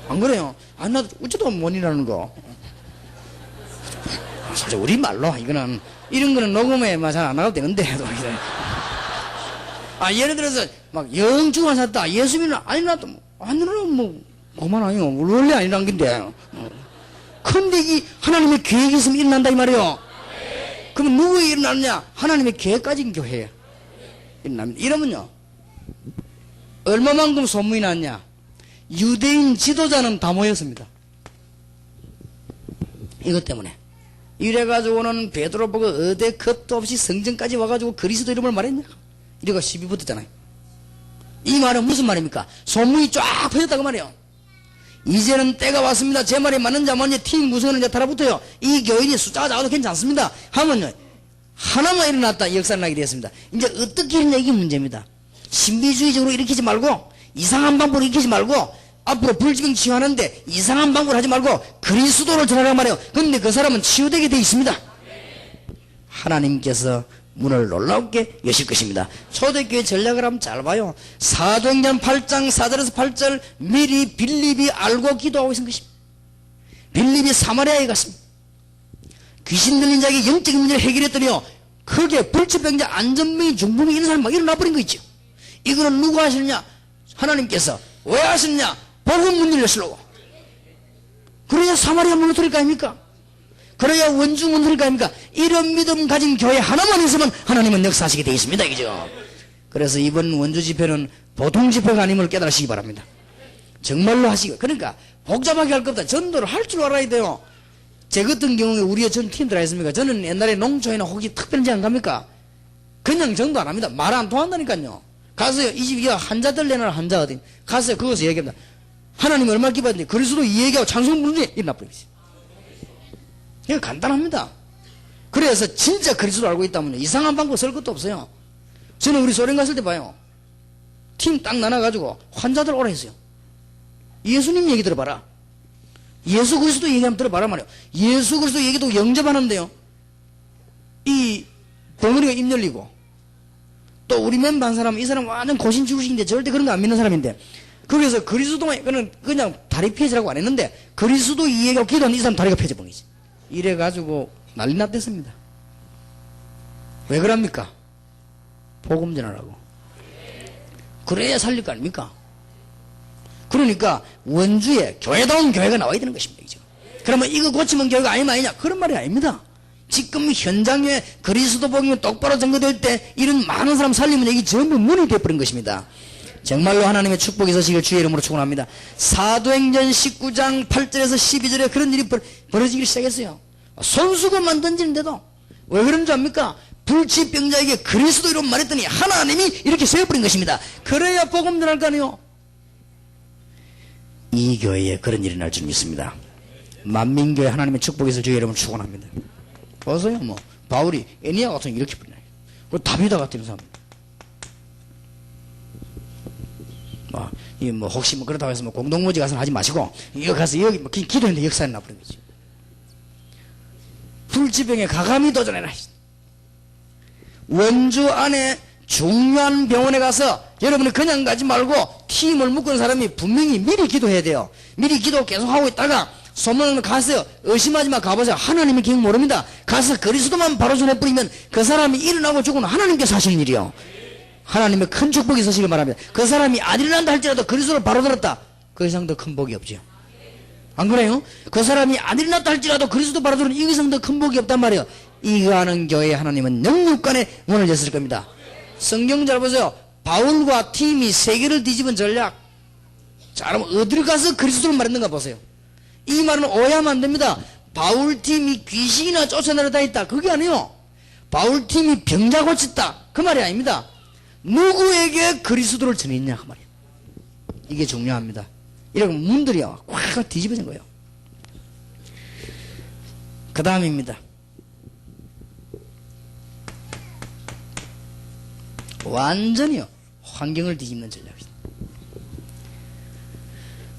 안 그래요? 안 나도 어쩌다 원이라는 거. 솔직히 우리 말로 이거는 이런 거는 녹음에 잘 안 나가도 되는데 예를 들어서 막 영주가 샀다 예수 믿는 아니 나도 안 누르면 뭐 그만하요. 원래 아니란 건데. 근데 이 하나님의 계획이 있으면 일어난다 이 말이에요. 그러면 누구에 일어나느냐? 하나님의 계획 가진 교회에 일어납니다. 이러면요, 얼마만큼 소문이 났냐? 유대인 지도자는 다 모였습니다. 이것 때문에. 이래가지고는 베드로 보고 어디 겁도 없이 성전까지 와가지고 그리스도 이름을 말했냐? 이래가 시비 붙었잖아요. 이 말은 무슨 말입니까? 소문이 쫙 퍼졌다고 말이에요. 이제는 때가 왔습니다. 제 말이 맞는 자만 팀 구성은 이제 달아붙어요. 이 교인이 숫자가 작아도 괜찮습니다. 하면요, 하나만 일어났다 역사를 나게 되었습니다. 이제 어떻게 했냐 이게 문제입니다. 신비주의적으로 일으키지 말고, 이상한 방법으로 일으키지 말고, 앞으로 불지병 치유하는데 이상한 방법을 하지 말고 그리스도를 전하란 말이에요. 그런데 그 사람은 치유되게 되어 있습니다. 하나님께서 문을 놀랍게 여실 것입니다. 초대교회 전략을 한번 잘 봐요. 사도행전 8장 4절에서 8절, 미리 빌립이 알고 기도하고 있는 것입니다. 빌립이 사마리아에 갔습니다. 귀신 들린 자에게 영적인 문제를 해결했더니요, 크게 불치병자, 안전병이, 중풍이 이런 사람이 막 일어나 버린 거 있죠. 이거는 누가 하시느냐? 하나님께서. 왜 하시느냐? 복음 문 열려시려고. 그래야 사마리아 문을 들을 거 아닙니까? 그래야 원주 문을 들을 거 아닙니까? 이런 믿음 가진 교회 하나만 있으면 하나님은 역사하시게 되어 있습니다. 그죠? 그래서 이번 원주 집회는 보통 집회가 아님을 깨달으시기 바랍니다. 정말로 하시고. 그러니까 복잡하게 할 것보다 전도를 할 줄 알아야 돼요. 제 같은 경우에 우리의 전 팀들 했습니까? 저는 옛날에 농촌이나 혹시 특별한지 안 갑니까? 그냥 전도 안 합니다. 말 안 통한다니까요. 가서요, 이 집이 한자들 내놔라, 한자 어디. 가서요, 그것을 얘기합니다. 하나님 얼마나 기뻐하는데 그리스도 이 얘기하고 찬송 부르는데 일어나 버리겠어요. 이거 간단합니다. 그래서 진짜 그리스도 알고 있다면 이상한 방법 쓸 것도 없어요. 저는 우리 소련 갔을 때 봐요. 팀 딱 나눠가지고 환자들 오라 했어요. 예수님 얘기 들어봐라. 예수 그리스도 얘기 한번 들어봐라 말이에요. 예수 그리스도 얘기도 영접하는데요, 이 덩어리가 입 열리고, 또 우리 멤버 한 사람, 이 사람 완전 고신주의식인데 절대 그런 거 안 믿는 사람인데, 거기서 그리스도만, 그냥 다리 펴지라고 안 했는데, 그리스도 이 얘기하고 기도하는 이 사람 다리가 펴져버린 거지. 이래가지고 난리 났댔습니다. 왜 그럽니까? 복음 전하라고. 그래야 살릴 거 아닙니까? 그러니까 원주에 교회다운 교회가 나와야 되는 것입니다. 그죠? 그러면 이거 고치면 교회가 아니냐? 그런 말이 아닙니다. 지금 현장에 그리스도 복음이 똑바로 전거될 때 이런 많은 사람 살리면 이게 전부 문이 되어버린 것입니다. 정말로 하나님의 축복이 있으시길 주의 이름으로 축원합니다. 사도행전 19장 8절에서 12절에 그런 일이 벌어지기 시작했어요. 손수건만 던지는데도 왜 그런 줄 압니까? 불치병자에게 그리스도 이름 말했더니 하나님이 이렇게 세워버린 것입니다. 그래야 복음 전할 거 아니에요. 이 교회에 그런 일이 날 줄 믿습니다. 만민교회 하나님의 축복이 있을 주의 이름을 축원합니다. 보세요, 뭐 바울이 애니아 같은 이렇게 불러요. 그 다비다 같은 사람. 뭐 혹시 뭐 그렇다고 해서 뭐 공동모지 가서 하지 마시고 여기 가서 여기 뭐 기도했는데 역사에 나버린 거지. 불치병에 가감히 도전해라. 원주 안에 중요한 병원에 가서 여러분이 그냥 가지 말고 팀을 묶은 사람이 분명히 미리 기도해야 돼요. 미리 기도 계속하고 있다가 소문을 가서 의심하지만 가보세요. 하나님의 기억 모릅니다. 가서 그리스도만 바로 전해버리면 그 사람이 일어나고 죽으면 하나님께서 하시는 일이요. 하나님의 큰 축복이 있으시길 바랍니다. 그 사람이 안 일어난다 할지라도 그리스도를 바로 들었다. 그 이상 더 큰 복이 없죠. 안 그래요? 그 사람이 안 일어났다 할지라도 그리스도 바로 들은 이 이상 더 큰 복이 없단 말이에요. 이거 하는 교회에 하나님은 영육간에 문을 였을 겁니다. 성경 잘 보세요. 바울과 팀이 세계를 뒤집은 전략. 자, 그럼 어디를 가서 그리스도를 말했는가 보세요. 이 말은 오해하면 안 됩니다. 바울팀이 귀신이나 쫓아내려다 있다. 그게 아니에요. 바울팀이 병자 고쳤다. 그 말이 아닙니다. 누구에게 그리스도를 전했냐 그 말이에요. 이게 중요합니다. 이러면 문들이요 꽉 뒤집어진 거예요. 그 다음입니다. 완전히요 환경을 뒤집는 전략입니다.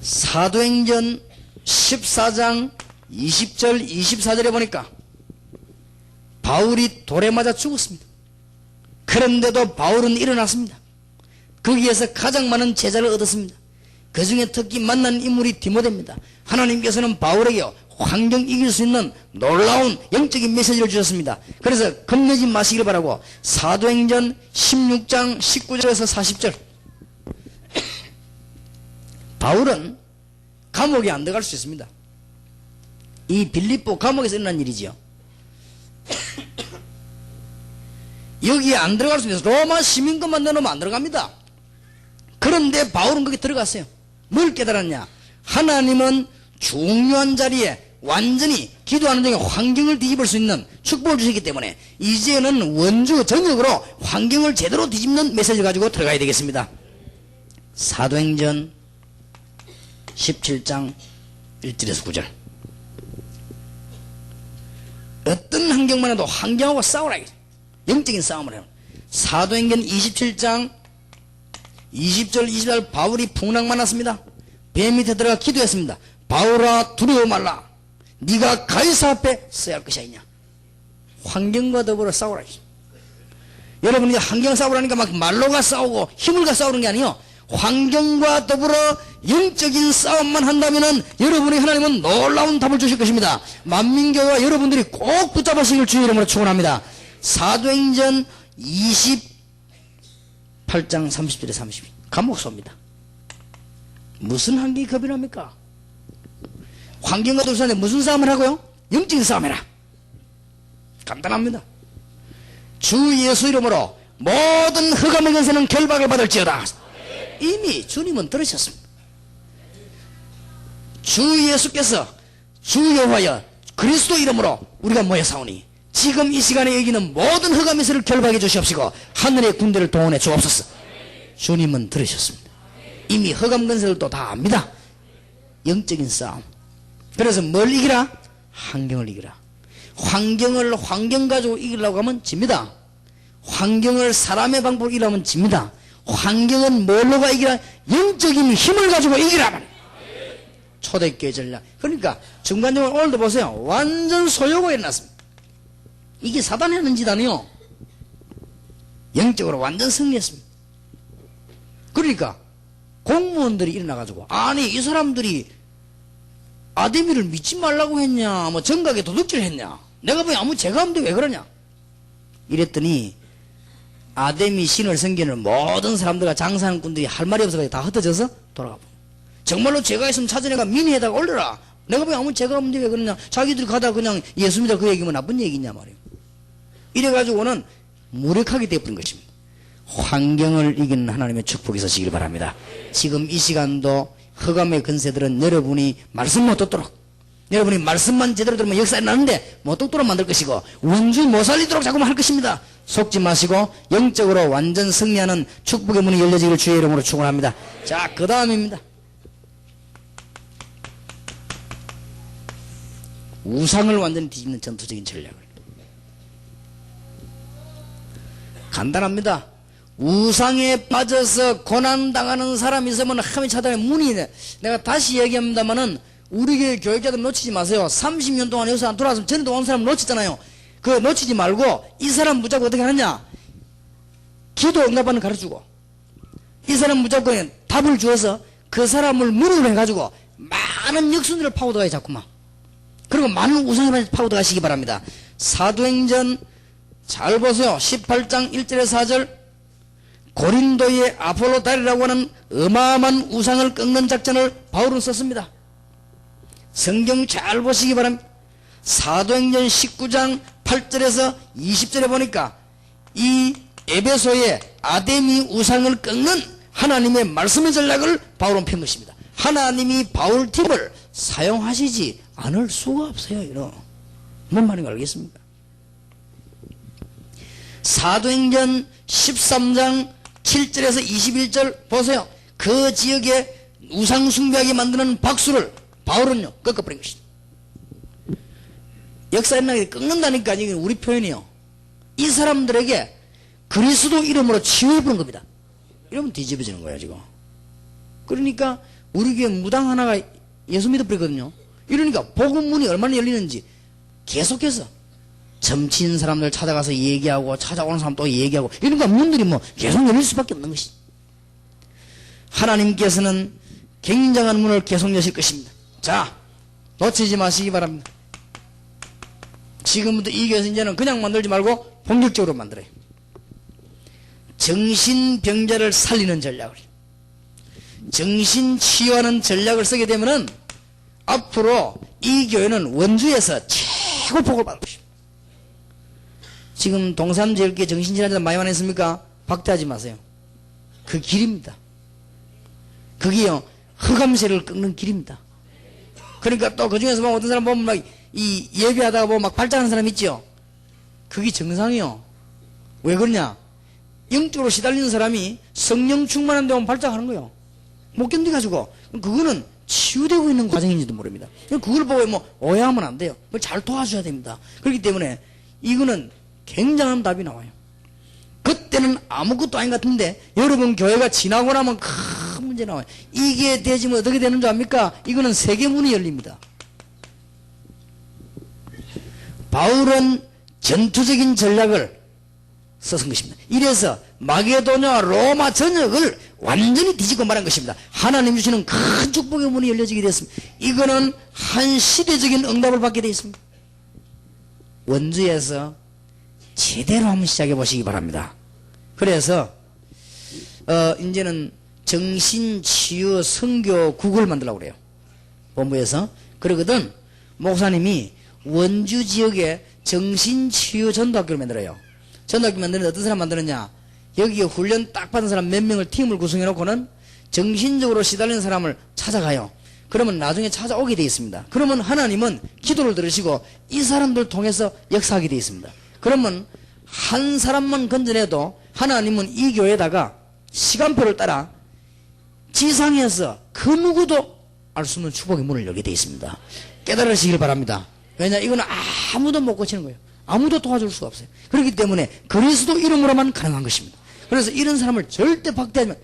사도행전 14장 20절 24절에 보니까 바울이 돌에 맞아 죽었습니다. 그런데도 바울은 일어났습니다. 거기에서 가장 많은 제자를 얻었습니다. 그 중에 특히 만난 인물이 디모데입니다. 하나님께서는 바울에게 환경 이길 수 있는 놀라운 영적인 메시지를 주셨습니다. 그래서 겁내지 마시길 바라고 사도행전 16장 19절에서 40절 바울은 감옥에 안 들어갈 수 있습니다. 이 빌립보 감옥에서 일어난 일이지요. 여기에 안 들어갈 수 있어서 로마 시민권만 내놓으면 안 들어갑니다. 그런데 바울은 거기 들어갔어요. 뭘 깨달았냐? 하나님은 중요한 자리에 완전히 기도하는 중에 환경을 뒤집을 수 있는 축복을 주시기 때문에 이제는 원주 정역으로 환경을 제대로 뒤집는 메시지를 가지고 들어가야 되겠습니다. 사도행전 17장 1절에서 9절. 어떤 환경만 해도 환경하고 싸우라. 영적인 싸움을 해요. 사도행전 27장 20절 20절 바울이 풍랑 만났습니다. 배 밑에 들어가 기도했습니다. 바울아 두려워 말라. 네가 가이사 앞에 서야 할 것이 아니냐. 환경과 더불어 싸우라. 여러분이 환경 싸우라니까 막 말로가 싸우고 힘을가 싸우는 게 아니요. 환경과 더불어 영적인 싸움만 한다면은 여러분의 하나님은 놀라운 답을 주실 것입니다. 만민교회와 여러분들이 꼭 붙잡으시길 주의 이름으로 축원합니다. 사도행전 28장 30절에 32. 감옥소입니다. 무슨 환경이 겁이 납니까? 환경과 둘사는데 무슨 싸움을 하고요? 영적인 싸움해라. 간단합니다. 주 예수 이름으로 모든 흑암의 권세는 결박을 받을지어다. 이미 주님은 들으셨습니다. 주 예수께서 주 여호와여 그리스도 이름으로 우리가 모여 싸우니 지금 이 시간에 여기는 모든 흑암의 세를 결박해 주시옵시고 하늘의 군대를 동원해 주옵소서. 주님은 들으셨습니다. 이미 흑암 권세들도 다 압니다. 영적인 싸움. 그래서 뭘 이기라? 환경을 이기라. 환경을 환경 가지고 이기려고 하면 집니다. 환경을 사람의 방법으로 이기려면 집니다. 환경은 뭘로가 이기라? 영적인 힘을 가지고 이기라. 초대교회 전략. 그러니까 중간중간 오늘도 보세요. 완전 소요가 일어났습니다. 이게 사단이 하는 짓 아니요. 영적으로 완전 승리했습니다. 그러니까 공무원들이 일어나가지고 아니 이 사람들이 아데미를 믿지 말라고 했냐, 뭐 정각에 도둑질 했냐, 내가 보니 아무 죄가 없는데 왜 그러냐 이랬더니 아데미 신을 섬기는 모든 사람들과 장사하는 꾼들이 할 말이 없어서 다 흩어져서 돌아가고, 정말로 죄가 있으면 찾아내가 민회에다가 올려라, 내가 보니 아무 죄가 없는데 왜 그러냐, 자기들이 가다 그냥 예수 믿어 그 얘기면 나쁜 얘기냐 말이에요. 이래가지고는 무력하게 되어버린 것입니다. 환경을 이기는 하나님의 축복이 있으시길 바랍니다. 지금 이 시간도 흑암의 근세들은 여러분이 말씀 못 듣도록, 여러분이 말씀만 제대로 들으면 역사에 나는데 못 듣도록 만들 것이고 원주히 못 살리도록 자꾸만 할 것입니다. 속지 마시고 영적으로 완전 승리하는 축복의 문이 열려지기를 주의 이름으로 축원합니다. 자, 그 다음입니다. 우상을 완전히 뒤집는 전투적인 전략을. 간단합니다. 우상에 빠져서 고난당하는 사람이 있으면 하나님 찾아내 문이, 내가 다시 얘기합니다만은 우리 교육자들 놓치지 마세요. 30년 동안 여기서 안 돌아와서 전에도 온 사람 놓쳤잖아요. 그거 놓치지 말고 이 사람 무조건 어떻게 하느냐, 기도 응답하는 가르치고 이 사람 무조건 답을 주어서 그 사람을 무릎을 해가지고 많은 역순들을 파고들어가야 자꾸만, 그리고 많은 우상에 파고들어가시기 바랍니다. 사도행전 잘 보세요. 18장 1절에 4절 고린도의 아폴로다리라고 하는 어마어마한 우상을 꺾는 작전을 바울은 썼습니다. 성경 잘 보시기 바랍니다. 사도행전 19장 8절에서 20절에 보니까 이 에베소의 아데미 우상을 꺾는 하나님의 말씀의 전략을 바울은 편 것입니다. 하나님이 바울 팀을 사용하시지 않을 수가 없어요. 이런 뭔 말인가 알겠습니까? 사도행전 13장 7절에서 21절 보세요. 그 지역에 우상 숭배하게 만드는 박수를 바울은요 꺾어버린 것입니다. 역사 옛날에 꺾는다니까 이게 우리 표현이요. 이 사람들에게 그리스도 이름으로 치유해버린 겁니다. 이러면 뒤집어지는 거예요 지금. 그러니까 우리 교회 무당 하나가 예수 믿어버리거든요. 이러니까 복음문이 얼마나 열리는지 계속해서 점치는 사람들 찾아가서 얘기하고 찾아오는 사람 또 얘기하고 이러니까 문들이 뭐 계속 열릴 수밖에 없는 것이. 하나님께서는 굉장한 문을 계속 여실 것입니다. 자, 놓치지 마시기 바랍니다. 지금부터 이 교회에서 이제는 그냥 만들지 말고 본격적으로 만들어요. 정신병자를 살리는 전략을, 정신치유하는 전략을 쓰게 되면은 앞으로 이 교회는 원주에서 최고 복을 받을 것입니다. 지금 동삼제일교회 정신질환자 많이 만났습니까? 박대하지 마세요. 그 길입니다. 그게요, 흑암세를 꺾는 길입니다. 그러니까 또 그 중에서 막 어떤 사람 보면 막 이 예배하다가 보면 막 발작하는 사람 있죠? 그게 정상이요. 왜 그러냐? 영적으로 시달리는 사람이 성령 충만한 데 오면 발작하는 거예요. 못 견디가지고. 그거는 치유되고 있는 과정인지도 모릅니다. 그걸 보고 뭐 오해하면 안 돼요. 그걸 잘 도와줘야 됩니다. 그렇기 때문에 이거는 굉장한 답이 나와요. 그때는 아무것도 아닌 것 같은데 여러분 교회가 지나고 나면 큰 문제 나와요. 이게 되지면 어떻게 되는 줄 압니까? 이거는 세계문이 열립니다. 바울은 전투적인 전략을 써선 것입니다. 이래서 마게도냐와 로마 전역을 완전히 뒤집고 말한 것입니다. 하나님 주시는 큰 축복의 문이 열려지게 됐습니다. 이거는 한 시대적인 응답을 받게 되어 있습니다. 원주에서 제대로 한번 시작해 보시기 바랍니다. 그래서 이제는 정신치유 선교국을 만들려고 그래요. 본부에서. 그러거든 목사님이 원주 지역에 정신치유 전도학교를 만들어요. 전도학교 만드는데 어떤 사람 만드느냐? 여기에 훈련 딱 받은 사람 몇 명을 팀을 구성해 놓고는 정신적으로 시달리는 사람을 찾아가요. 그러면 나중에 찾아오게 되어 있습니다. 그러면 하나님은 기도를 들으시고 이 사람들 통해서 역사하게 되어 있습니다. 그러면 한 사람만 건져내도 하나님은 이 교회에다가 시간표를 따라 지상에서 그 누구도 알 수 없는 축복의 문을 열게 되어 있습니다. 깨달으시길 바랍니다. 왜냐, 이거는 아무도 못 고치는 거예요. 아무도 도와줄 수가 없어요. 그렇기 때문에 그리스도 이름으로만 가능한 것입니다. 그래서 이런 사람을 절대 박대하면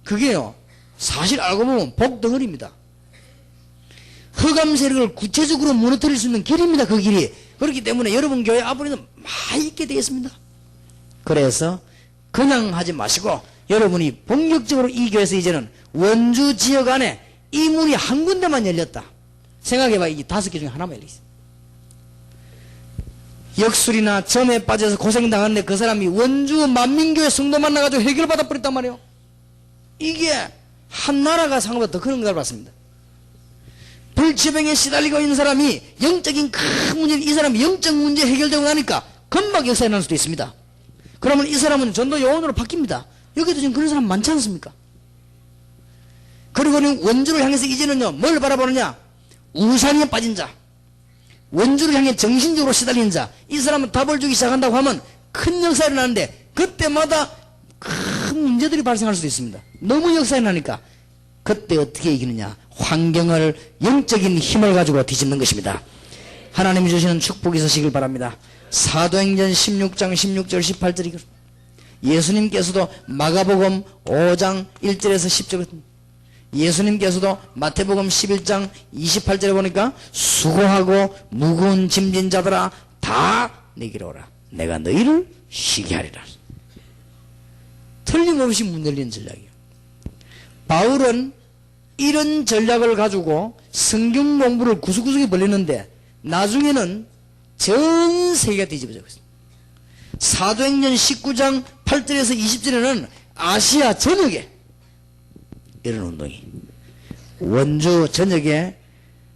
그게요, 사실 알고 보면 복덩어리입니다. 흑암 세력을 구체적으로 무너뜨릴 수 있는 길입니다. 그 길이. 그렇기 때문에 여러분 교회 앞으로는 많이 있게 되겠습니다. 그래서 그냥 하지 마시고 여러분이 본격적으로 이 교회에서 이제는 원주 지역 안에 이 문이 한 군데만 열렸다. 생각해봐. 이게 5개 중에 하나만 열려있어. 역술이나 점에 빠져서 고생당하는데 그 사람이 원주 만민교회 성도 만나가지고 해결받아 버렸단 말이에요. 이게 한 나라가 상관없다. 그런 응답을 받습니다. 불치병에 시달리고 있는 사람이 영적인 큰 문제, 이 사람이 영적 문제 해결되고 나니까 금방 역사에 날 수도 있습니다. 그러면 이 사람은 전도 요원으로 바뀝니다. 여기도 지금 그런 사람 많지 않습니까? 그리고는 원주를 향해서 이제는요, 뭘 바라보느냐? 우상에 빠진 자, 원주를 향해 정신적으로 시달리는 자, 이 사람은 답을 주기 시작한다고 하면 큰 역사가 일어나는데 그때마다 큰 문제들이 발생할 수도 있습니다. 너무 역사가 일어나니까 그때 어떻게 이기느냐? 환경을, 영적인 힘을 가지고 뒤집는 것입니다. 하나님이 주시는 축복이 있으시길 바랍니다. 사도행전 16장 16절 18절이 예수님께서도 마가복음 5장 1절에서 10절, 예수님께서도 마태복음 11장 28절에 보니까 수고하고 무거운 짐진 자들아 다 내게로 오라. 내가 너희를 쉬게 하리라. 틀림없이 문 열리는 전략이에요. 바울은 이런 전략을 가지고 성경 공부를 구석구석에 벌리는데 나중에는 전 세계가 뒤집어져 있습니다. 사도행전 19장 8절에서 20절에는 아시아 전역에 이런 운동이, 원주 전역에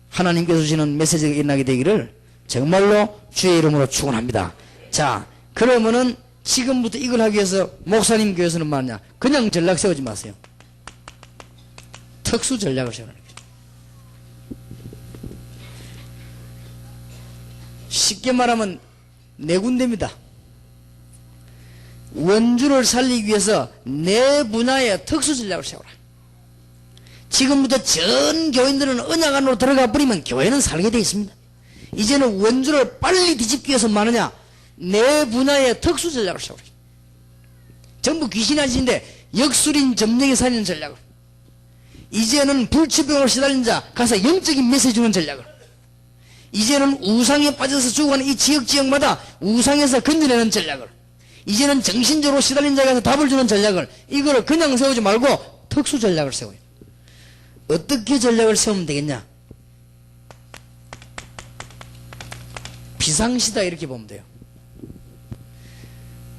하나님께서 주시는 메시지가 일어나게 되기를 정말로 주의 이름으로 축원합니다. 자, 그러면은 지금부터 이걸 하기 위해서 목사님 교회에서는 뭐냐? 그냥 전략 세우지 마세요. 특수 전략을 세우는 거죠. 쉽게 말하면 네 군데입니다. 원주를 살리기 위해서 네 분야의 특수 전략을 세우라. 지금부터 전 교인들은 언약 안으로 들어가 버리면 교회는 살게 되어 있습니다. 이제는 원주를 빨리 뒤집기 위해서 뭐하느냐? 네 분야의 특수 전략을 세우라. 전부 귀신이 아니신데 역술인 점령에 살리는 전략을, 이제는 불치병으로 시달린 자 가서 영적인 메시지 주는 전략을, 이제는 우상에 빠져서 죽어가는 이 지역마다 우상에서 건져내는 전략을, 이제는 정신적으로 시달린 자에 가서 답을 주는 전략을, 이거를 그냥 세우지 말고 특수 전략을 세워요. 어떻게 전략을 세우면 되겠냐? 비상시다 이렇게 보면 돼요.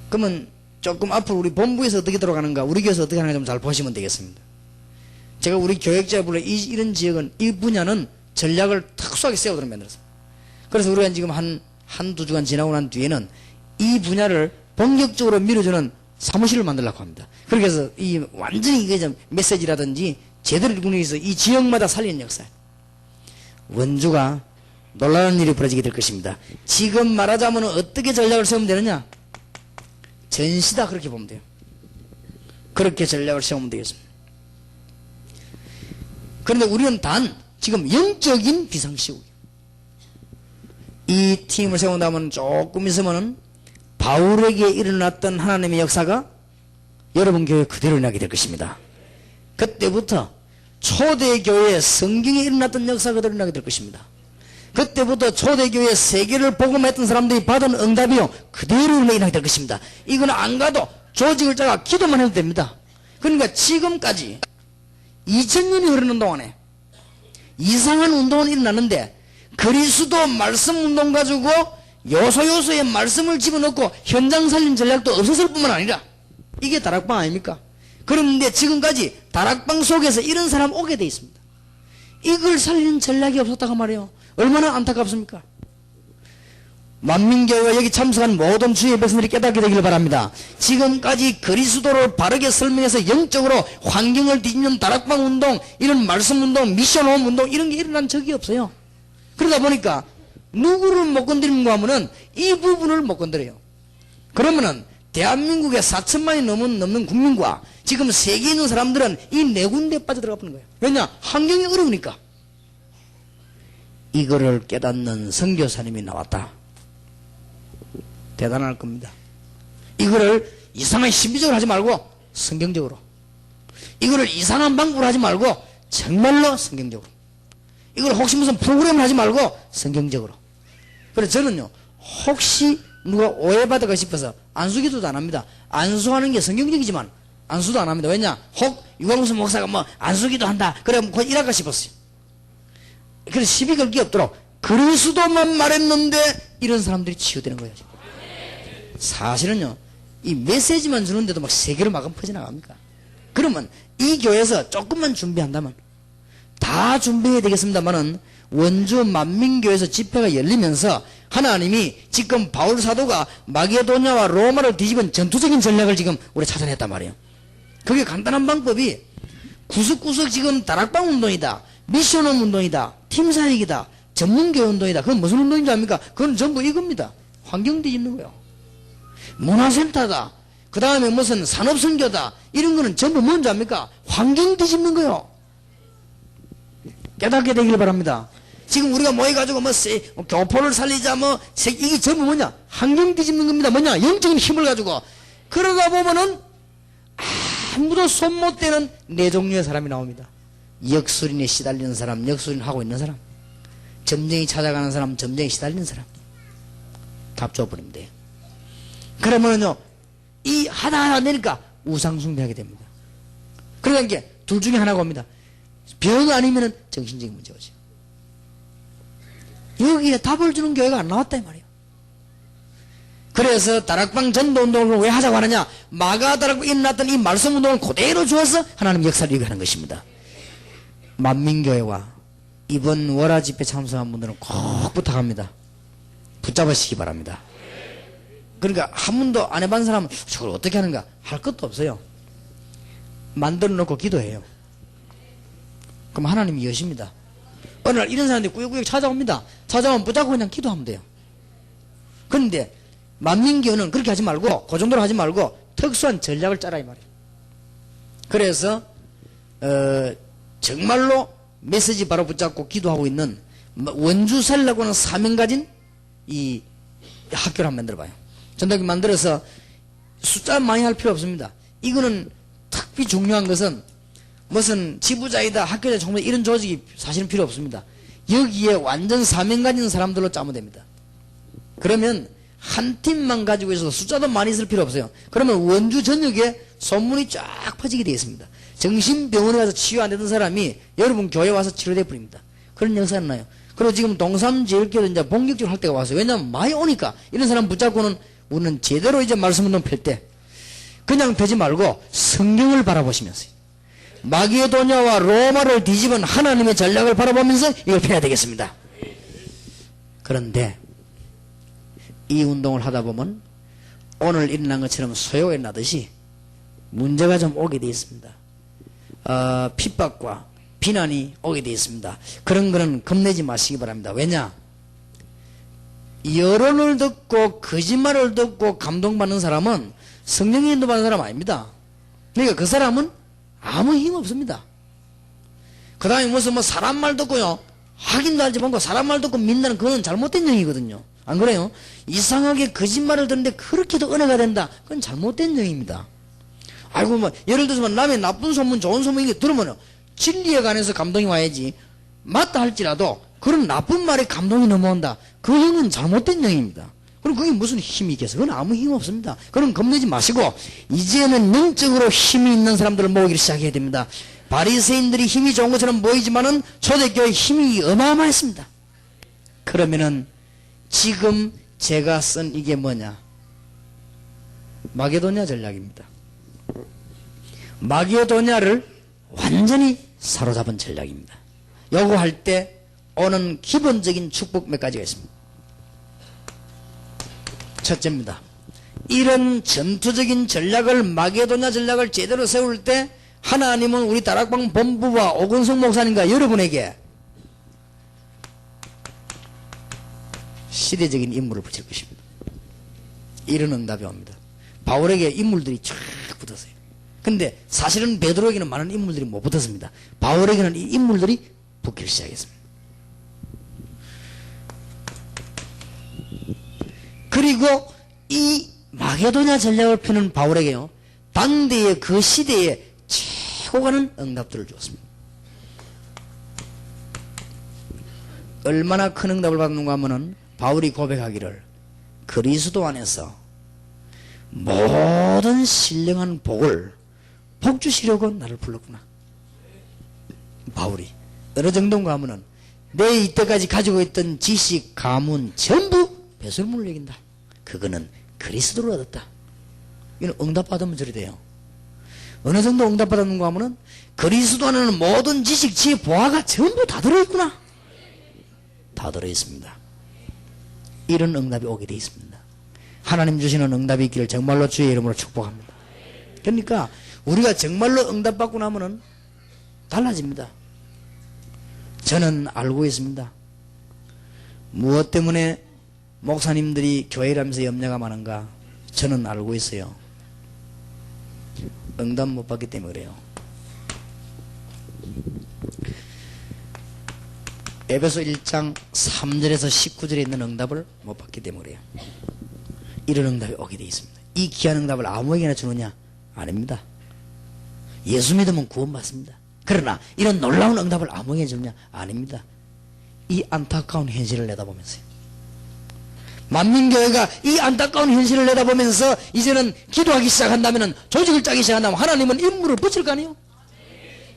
그러면 조금 앞으로 우리 본부에서 어떻게 들어가는가, 우리 교회에서 어떻게 하는가 좀 잘 보시면 되겠습니다. 제가 우리 교역자 불러 이런 지역은, 이 분야는 전략을 특수하게 세우도록 만들었습니다. 그래서 우리가 지금 한두 주간 지나고 난 뒤에는 이 분야를 본격적으로 밀어주는 사무실을 만들려고 합니다. 그렇게 해서 이 완전히 이게 좀 메시지라든지 제대로 일군에서 이 지역마다 살리는 역사. 원주가 놀라운 일이 벌어지게 될 것입니다. 지금 말하자면 어떻게 전략을 세우면 되느냐? 전시다 그렇게 보면 돼요. 그렇게 전략을 세우면 되겠습니다. 그런데 우리는 단 지금 영적인 비상시국. 이 팀을 세운다면 조금 있으면은 바울에게 일어났던 하나님의 역사가 여러분 교회에 그대로 일어나게 될 것입니다. 그때부터 초대교회에 성경에 일어났던 역사가 그대로 일어나게 될 것입니다. 그때부터 초대교회 세계를 복음했던 사람들이 받은 응답이요 그대로 일어나게 될 것입니다. 이건 안 가도 조직을 짜가 기도만 해도 됩니다. 그러니까 지금까지 2000년이 흐르는 동안에 이상한 운동은 일어났는데 그리스도 말씀 운동 가지고 요소요소에 말씀을 집어넣고 현장 살림 전략도 없었을 뿐만 아니라 이게 다락방 아닙니까? 그런데 지금까지 다락방 속에서 이런 사람 오게 돼 있습니다. 이걸 살리는 전략이 없었다고 말이에요. 얼마나 안타깝습니까? 만민교회와 여기 참석한 모든 주의 백성들이 깨닫게 되기를 바랍니다. 지금까지 그리스도를 바르게 설명해서 영적으로 환경을 뒤집는 다락방 운동, 이런 말씀 운동, 미션 홈 운동 이런 게 일어난 적이 없어요. 그러다 보니까 누구를 못 건드리는가 하면은 이 부분을 못 건드려요. 그러면은 대한민국의 4천만이 넘는 국민과 지금 세계에 있는 사람들은 이 네 군데에 빠져들어가 버는 거예요. 왜냐? 환경이 어려우니까. 이거를 깨닫는 선교사님이 나왔다. 대단할 겁니다. 이거를 이상한 신비적으로 하지 말고 성경적으로, 이거를 이상한 방법으로 하지 말고 정말로 성경적으로, 이걸 혹시 무슨 프로그램을 하지 말고 성경적으로. 그래서 저는요 혹시 누가 오해받을까 싶어서 안수기도도 안 합니다. 안수하는 게 성경적이지만 안수도 안 합니다. 왜냐? 혹 유광수 목사가 뭐 안수기도 한다 그래 뭐 일할까 싶었어요. 그래서 시비 걸 게 없도록 그리스도만 말했는데 이런 사람들이 치유되는 거예요. 사실은요 이 메시지만 주는데도 막 세계로 막 퍼져나갑니까? 그러면 이 교회에서 조금만 준비한다면, 다 준비해야 되겠습니다만은 원주 만민교회에서 집회가 열리면서 하나님이 지금 바울 사도가 마게도냐와 로마를 뒤집은 전투적인 전략을 지금 우리 찾아냈단 말이에요. 그게 간단한 방법이 구석구석 지금 다락방 운동이다, 미션홈 운동이다, 팀사역이다, 전문교회 운동이다. 그건 무슨 운동인지 압니까? 그건 전부 이겁니다. 환경 뒤집는 거예요. 문화센터다, 그 다음에 무슨 산업선교다, 이런 거는 전부 뭔지 압니까? 환경 뒤집는 거예요. 깨닫게 되기를 바랍니다. 지금 우리가 모여가지고 교포를 살리자 이게 전부 뭐냐? 환경 뒤집는 겁니다. 뭐냐? 영적인 힘을 가지고. 그러다 보면은 아무도 손 못 대는 네 종류의 사람이 나옵니다. 역술인에 시달리는 사람, 역술인 하고 있는 사람, 점쟁이 찾아가는 사람, 점쟁이 시달리는 사람. 답 줘버리면 돼요. 그러면은요 이 하나하나 내니까 우상숭배하게 됩니다. 그러니까 둘 중에 하나가 옵니다. 병 아니면은 정신적인 문제죠. 여기에 답을 주는 교회가 안 나왔다 이 말이에요. 그래서 다락방 전도운동을 왜 하자고 하느냐? 마가다락방에 일어났던 이 말씀운동을 그대로 주어서 하나님 역사를 이루게 것입니다. 만민교회와 이번 월화 집회 참석한 분들은 꼭 부탁합니다. 붙잡으시기 바랍니다. 그러니까 한 번도 안 해본 사람은 저걸 어떻게 하는가 할 것도 없어요. 만들어 놓고 기도해요. 그럼 하나님이 여십니다. 어느 날 이런 사람들이 꾸역꾸역 찾아옵니다. 찾아오면 붙잡고 그냥 기도하면 돼요. 그런데 만민교회는 그렇게 하지 말고, 그 정도로 하지 말고 특수한 전략을 짜라 이 말이에요. 그래서 정말로 메시지 바로 붙잡고 기도하고 있는 원주 살려고 하는 사명 가진 이 학교를 한번 만들어봐요. 전도기 만들어서 숫자 많이 할 필요 없습니다. 이거는 특히 중요한 것은 무슨 지부자이다, 학교자, 정말 이런 조직이 사실은 필요 없습니다. 여기에 완전 사명 가진 사람들로 짜면 됩니다. 그러면 한 팀만 가지고 있어도 숫자도 많이 있을 필요 없어요. 그러면 원주 전역에 소문이 쫙 퍼지게 되어 있습니다. 정신병원에 가서 치유 안 되던 사람이 여러분 교회 와서 치료돼 버립니다. 그런 역사가 나요. 그리고 지금 동삼제일교도 이제 본격적으로 할 때가 왔어요. 왜냐하면 많이 오니까 이런 사람 붙잡고는 우리는 제대로 이제 말씀운동 펼 때 그냥 되지 말고 성경을 바라보시면서, 마게도냐와 로마를 뒤집은 하나님의 전략을 바라보면서 이걸 펴야 되겠습니다. 그런데 이 운동을 하다 보면 오늘 일어난 것처럼 소요가 나듯이 문제가 좀 오게 되어 있습니다. 핍박과 비난이 오게 되어 있습니다. 그런 거는 겁내지 마시기 바랍니다. 왜냐? 여론을 듣고 거짓말을 듣고 감동받는 사람은 성령의 인도받는 사람 아닙니다. 그러니까 그 사람은 아무 힘 없습니다. 그 다음에 무슨 뭐 사람 말 듣고요, 확인도 하지 않고 사람 말 듣고 믿는다는 그건 잘못된 영이거든요. 안 그래요? 이상하게 거짓말을 듣는데 그렇게도 은혜가 된다, 그건 잘못된 영입니다. 아이고 뭐 예를 들어서 남의 나쁜 소문 좋은 소문 이게 들으면 진리에 관해서 감동이 와야지, 맞다 할지라도 그런 나쁜 말에 감동이 넘어온다, 그 영은 잘못된 영입니다. 그럼 그게 무슨 힘이 있겠어요? 그건 아무 힘 없습니다. 그럼 겁내지 마시고 이제는 영적으로 힘이 있는 사람들을 모으기를 시작해야 됩니다. 바리새인들이 힘이 좋은 것처럼 보이지만은 초대교회 힘이 어마어마했습니다. 그러면은 지금 제가 쓴 이게 뭐냐? 마게도냐 전략입니다. 마게도냐를 완전히 사로잡은 전략입니다. 요거 할 때 오는 기본적인 축복 몇 가지가 있습니다. 첫째입니다. 이런 전투적인 전략을, 마게도냐 전략을 제대로 세울 때 하나님은 우리 다락방 본부와 오건성 목사님과 여러분에게 시대적인 인물을 붙일 것입니다. 이런 응답이 옵니다. 바울에게 인물들이 쫙 붙었어요. 근데 사실은 베드로에게는 많은 인물들이 못 붙었습니다. 바울에게는 이 인물들이 붙기 시작했습니다. 그리고 이 마게도냐 전략을 펴는 바울에게요, 당대의 그 시대에 최고 가는 응답들을 주었습니다. 얼마나 큰 응답을 받는가 하면은 바울이 고백하기를 그리스도 안에서 모든 신령한 복을 복주시려고 나를 불렀구나. 바울이 어느 정도인가 하면은 내 이때까지 가지고 있던 지식, 가문 전부 배설물을 여긴다. 그거는 그리스도를 얻었다. 이건 응답받으면 저리 돼요. 어느 정도 응답받았는가 하면은 그리스도 안에는 모든 지식, 지혜, 보화가 전부 다 들어있구나. 다 들어있습니다. 이런 응답이 오게 되어 있습니다. 하나님 주시는 응답이 있기를 정말로 주의 이름으로 축복합니다. 그러니까 우리가 정말로 응답받고 나면은 달라집니다. 저는 알고 있습니다. 무엇 때문에 목사님들이 교회를 하면서 염려가 많은가? 저는 알고 있어요. 응답 못 받기 때문에 그래요. 에베소 1장 3절에서 19절에 있는 응답을 못 받기 때문에 그래요. 이런 응답이 오게 되어 있습니다. 이 귀한 응답을 아무에게나 주느냐? 아닙니다. 예수 믿으면 구원받습니다. 그러나 이런 놀라운 응답을 아무에게 주느냐? 아닙니다. 이 안타까운 현실을 내다보면서요, 만민교회가 이 안타까운 현실을 내다보면서 이제는 기도하기 시작한다면, 조직을 짜기 시작한다면 하나님은 인물을 붙일 거 아니에요?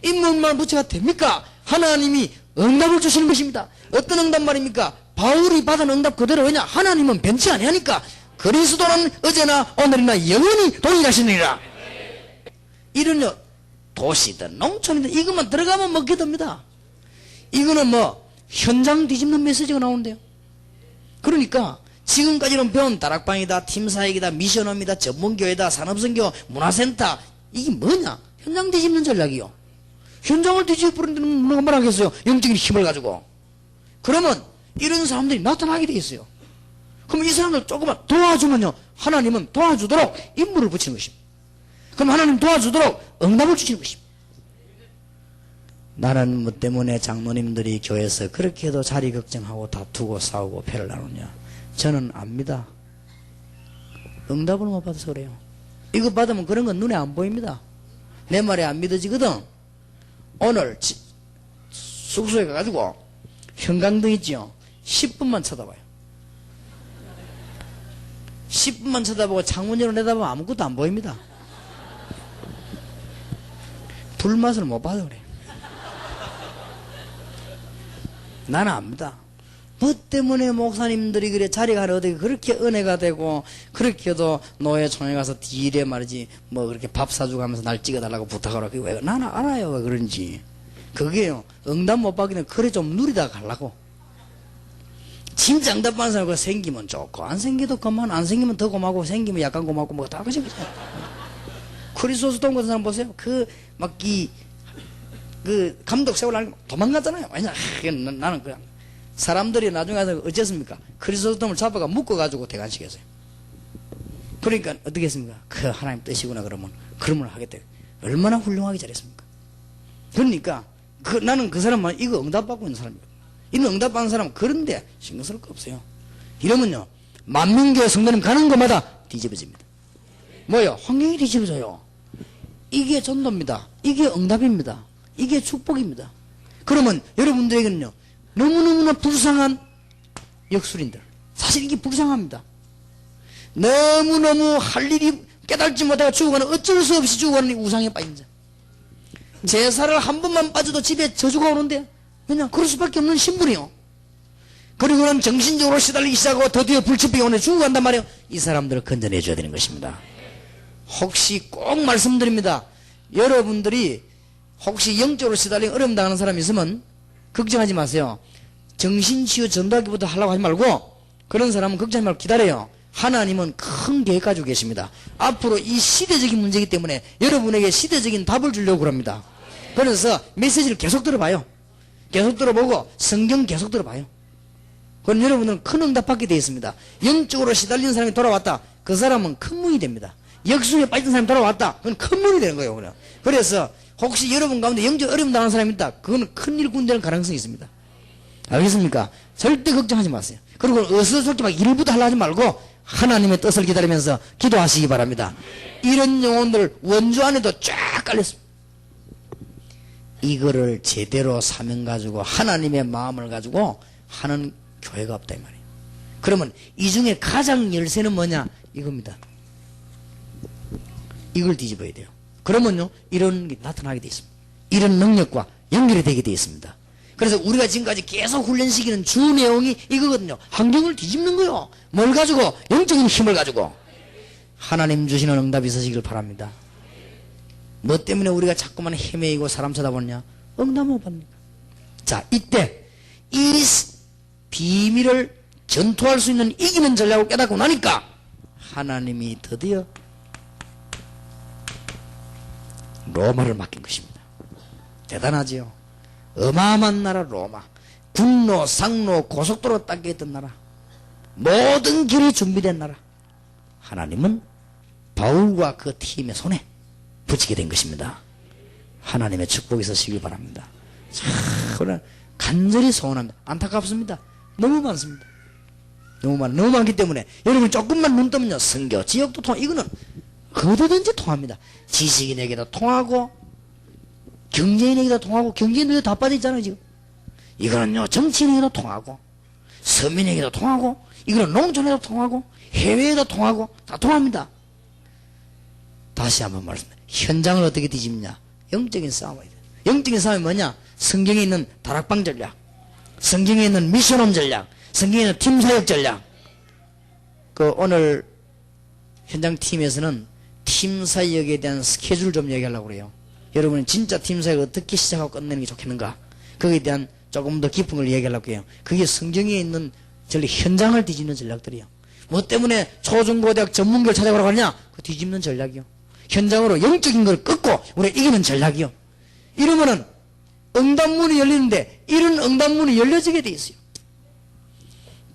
인물만 붙여가 됩니까? 하나님이 응답을 주시는 것입니다. 어떤 응답 말입니까? 바울이 받은 응답 그대로. 왜냐? 하나님은 변치 아니하니까. 그리스도는 어제나 오늘이나 영원히 동일하시니라. 이런 도시든 농촌이든 이것만 들어가면 먹게 됩니다. 이거는 뭐 현장 뒤집는 메시지가 나오는데요. 그러니까 지금까지는 배운 다락방이다, 팀사역이다, 미션홈이다, 전문교회다, 산업선교, 문화센터, 이게 뭐냐? 현장 뒤집는 전략이요. 현장을 뒤집어버리는 누가 말하겠어요? 영적인 힘을 가지고. 그러면 이런 사람들이 나타나게 돼 있어요. 그럼 이 사람들 조금만 도와주면요, 하나님은 도와주도록 인물을 붙이는 것입니다. 그럼 하나님 도와주도록 응답을 주시는 것입니다. 나는 뭐 때문에 장로님들이 교회에서 그렇게도 자리 걱정하고 다투고 싸우고 패를 나누냐? 저는 압니다. 응답을 못 받아서 그래요. 이거 받으면 그런 건 눈에 안 보입니다. 내 말이 안 믿어지거든. 오늘 숙소에 가가지고 형광등 있지요? 10분만 쳐다봐요. 10분만 쳐다보고 창문으로 내다보면 아무것도 안 보입니다. 불맛을 못 받아 그래. 나는 압니다. 뭐 때문에 목사님들이 그래 자리가 어디 그렇게 은혜가 되고 그렇게도 노예총회 가서 딜에 말이지 뭐 그렇게 밥 사주고 하면서 날 찍어달라고 부탁하라. 그게 왜 나는 알아요 왜 그런지. 그게요 응답 못 받기는 그래 좀 누리다 가려고. 진짜 응답 받는 사람 그 생기면 좋고 안 생기도 그만 안 생기면 더 고마고 생기면 약간 고맙고 뭐 다 그죠. 크리스토스 돈 같은 사람 보세요. 그 감독 세우려고 도망갔잖아요. 왜냐 나는 그냥 사람들이 나중에 가서 어쨌습니까? 크리스토스돔을 잡아가 묶어가지고 대관시켰어요. 그러니까 어떻게 했습니까? 그 하나님 뜻이구나 그러면 하겠다. 얼마나 훌륭하게 잘했습니까? 그러니까 나는 그 사람만 이거 응답받고 있는 사람이거든요. 이런 응답받는 사람은 그런데 신경 쓸 거 없어요. 이러면요 만민교회 성도님 가는 곳마다 뒤집어집니다. 뭐요? 환경이 뒤집어져요. 이게 전도입니다. 이게 응답입니다. 이게 축복입니다. 그러면 여러분들에게는요 너무너무나 불쌍한 역술인들 사실 이게 불쌍합니다. 너무너무 할 일이 깨달지 못하고 죽어가는 어쩔 수 없이 죽어가는 우상에 빠진 자 제사를 한 번만 빠져도 집에 저주가 오는데 그냥 그럴 수밖에 없는 신분이요. 그리고는 정신적으로 시달리기 시작하고 드디어 불치병에 오늘 죽어간단 말이에요. 이 사람들을 건져내 줘야 되는 것입니다. 혹시 꼭 말씀드립니다. 여러분들이 혹시 영적으로 시달리고 어려움 당하는 사람이 있으면 걱정하지 마세요. 정신치유 전도하기부터 하려고 하지 말고 그런 사람은 걱정하지 말고 기다려요. 하나님은 큰 계획 가지고 계십니다. 앞으로 이 시대적인 문제이기 때문에 여러분에게 시대적인 답을 주려고 그럽니다. 그래서 메시지를 계속 들어봐요. 계속 들어보고 성경 계속 들어봐요. 그럼 여러분은 큰 응답 받게 되어 있습니다. 영적으로 시달리는 사람이 돌아왔다. 그 사람은 큰 문이 됩니다. 역술에 빠진 사람이 돌아왔다. 그건 큰 문이 되는 거예요. 그냥. 그래서 혹시 여러분 가운데 영적 어려움 당하는 사람이 있다. 그거는 큰 일꾼 되는 가능성이 있습니다. 알겠습니까? 절대 걱정하지 마세요. 그리고 어서서렇게 막 일부터 하려 하지 말고 하나님의 뜻을 기다리면서 기도하시기 바랍니다. 이런 영혼들 원주 안에도 쫙 깔렸습니다. 이거를 제대로 사명 가지고 하나님의 마음을 가지고 하는 교회가 없다 이 말이에요. 그러면 이 중에 가장 열쇠는 뭐냐? 이겁니다. 이걸 뒤집어야 돼요. 그러면요 이런 게 나타나게 되어 있습니다. 이런 능력과 연결이 되게 되어 있습니다. 그래서 우리가 지금까지 계속 훈련시키는 주 내용이 이거거든요. 환경을 뒤집는 거요. 뭘 가지고? 영적인 힘을 가지고 하나님 주시는 응답이 있으시길 바랍니다. 뭐 때문에 우리가 자꾸만 헤매이고 사람 쳐다보느냐? 응답 못 받으니까. 자, 이때 이 비밀을 전투할 수 있는 이기는 전략을 깨닫고 나니까 하나님이 드디어 로마를 맡긴 것입니다. 대단하지요. 어마어마한 나라 로마. 군로, 상로, 고속도로 닦여 있던 나라. 모든 길이 준비된 나라. 하나님은 바울과 그 팀의 손에 붙이게 된 것입니다. 하나님의 축복이 있으시길 바랍니다. 참 간절히 소원합니다. 안타깝습니다. 너무 많습니다. 너무 많기 때문에 여러분 조금만 눈 뜨면요 선교, 지역도 통하. 이거는 어디든지 통합니다. 지식인에게도 통하고 경제인에게도 통하고 경제인들도 다 빠져있잖아요 지금. 이거는요 정치인에게도 통하고 서민에게도 통하고 이거는 농촌에도 통하고 해외에도 통하고 다 통합니다. 다시 한번 말씀드립니다. 현장을 어떻게 뒤집냐? 영적인 싸움이에요. 영적인 싸움이 뭐냐? 성경에 있는 다락방 전략, 성경에 있는 미션홈 전략, 성경에 있는 팀사역 전략. 오늘 현장팀에서는 팀사역에 대한 스케줄 좀 얘기하려고 그래요. 여러분은 진짜 팀사역을 어떻게 시작하고 끝내는 게 좋겠는가? 거기에 대한 조금 더 깊은 걸 얘기하려고 해요. 그게 성경에 있는 전략, 현장을 뒤집는 전략들이에요. 뭐 때문에 초중고대학 전문교를 찾아가라고 하냐? 그 뒤집는 전략이요. 현장으로 영적인 걸 끊고 우리가 이기는 전략이요. 이러면은 응답문이 열리는데 이런 응답문이 열려지게 돼 있어요.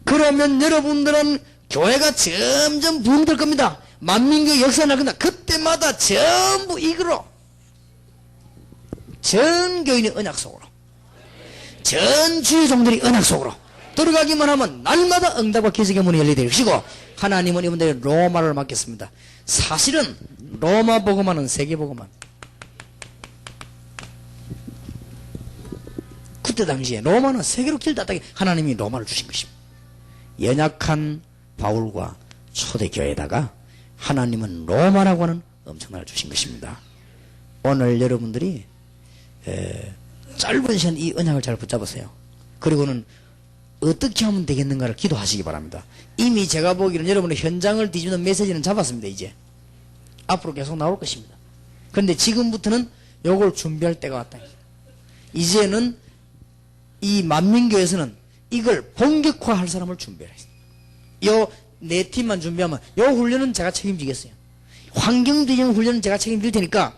그러면 여러분들은 교회가 점점 부흥될 겁니다. 만민교회 역사가 날 겁니다. 그때마다 전부 이거로 전 교인이 언약 속으로, 전 주의 종들이 언약 속으로 들어가기만 하면 날마다 응답과 기적의 문이 열리게 될 것이고 하나님은 이분들의 로마를 맡겼습니다. 사실은 로마 복음화는 세계 복음화. 그때 당시에 로마는 세계로 길다닥에 하나님이 로마를 주신 것입니다. 연약한 바울과 초대교회에다가 하나님은 로마라고 하는 엄청난 걸 주신 것입니다. 오늘 여러분들이 짧은 시간 이 언약을 잘 붙잡으세요. 그리고는 어떻게 하면 되겠는가를 기도하시기 바랍니다. 이미 제가 보기로는 여러분의 현장을 뒤집는 메시지는 잡았습니다. 이제 앞으로 계속 나올 것입니다. 그런데 지금부터는 요걸 준비할 때가 왔다. 이제는 이 만민교회에서는 이걸 본격화할 사람을 준비해야 했어요. 요 네 팀만 준비하면 요 훈련은 제가 책임지겠어요. 환경 뒤집는 훈련은 제가 책임질 테니까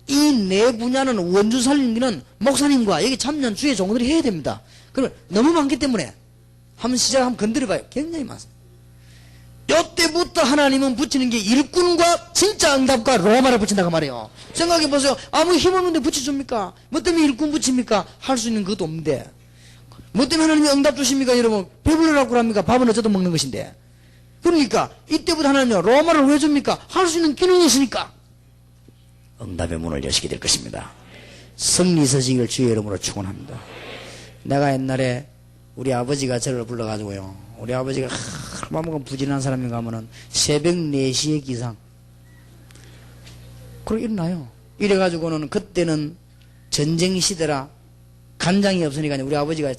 이 네 분야는 원주 살리기는 목사님과 여기 참여한 주의 종들이 해야 됩니다. 그럼 너무 많기 때문에 한번 한번 건드려봐요. 굉장히 많습니다. 요때부터 하나님은 붙이는 게 일꾼과 진짜 응답과 로마를 붙인다고 말해요. 생각해보세요. 아무 힘없는데 붙여줍니까? 뭐 때문에 일꾼 붙입니까? 할 수 있는 것도 없는데. 뭐 때문에 하나님이 응답 주십니까? 여러분 배불러라고 합니까? 밥은 어쩌다 먹는 것인데. 그러니까 이때부터 하나님은 로마를 왜 줍니까? 할 수 있는 기능이 있으니까 응답의 문을 여시게 될 것입니다. 승리 서시기를 주의 이름으로 축원합니다. 내가 옛날에 우리 아버지가 저를 불러가지고요. 우리 아버지가 얼마나 부진한 사람인가 하면은 새벽 4시에 기상. 그러고 일어나요. 이래가지고는 그때는 전쟁 시대라 간장이 없으니까 우리 아버지가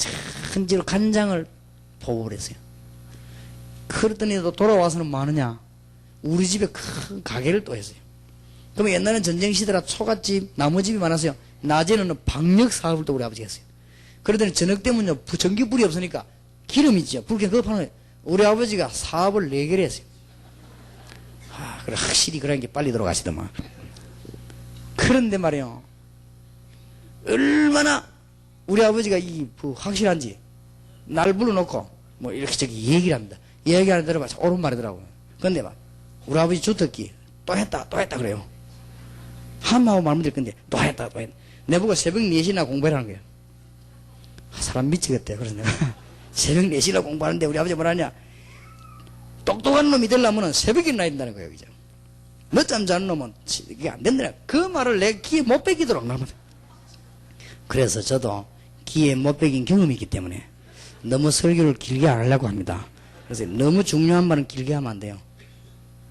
천지로 간장을 보급을 했어요. 그랬더니 또 돌아와서는 뭐 하느냐. 우리 집에 큰 가게를 또 했어요. 그러면 옛날에는 전쟁 시대라 초가집, 나무집이 많았어요. 낮에는 박력 사업을 또 우리 아버지가 했어요. 그러더니 저녁 때문에 전기불이 없으니까 기름 있죠. 불쾌 그거 파는 거예요. 우리 아버지가 사업을 4개를 했어요. 그래, 확실히 그런 게 빨리 들어가시더만. 그런데 말이요. 얼마나 우리 아버지가 확실한지 날 불러놓고 뭐 이렇게 저기 얘기를 합니다. 얘기하는 들어봐. 옳은 말이더라고요. 근데 막 우리 아버지 주특기 또 했다 그래요. 한마디로 말못 들 건데 또 했다. 내보고 새벽 4시나 공부를 하는 거예요. 사람 미치겠대. 그래서 내가 새벽 4시나 공부하는데 우리 아버지 뭐라냐. 똑똑한 놈이 되려면 새벽에 일어나야 된다는 거예요. 그죠? 늦잠 자는 놈은 이게 안 된다네. 그 말을 내 귀에 못 베기도록 나옵니다. 그래서 저도 귀에 못 베긴 경험이 있기 때문에 너무 설교를 길게 안 하려고 합니다. 그래서 너무 중요한 말은 길게 하면 안 돼요.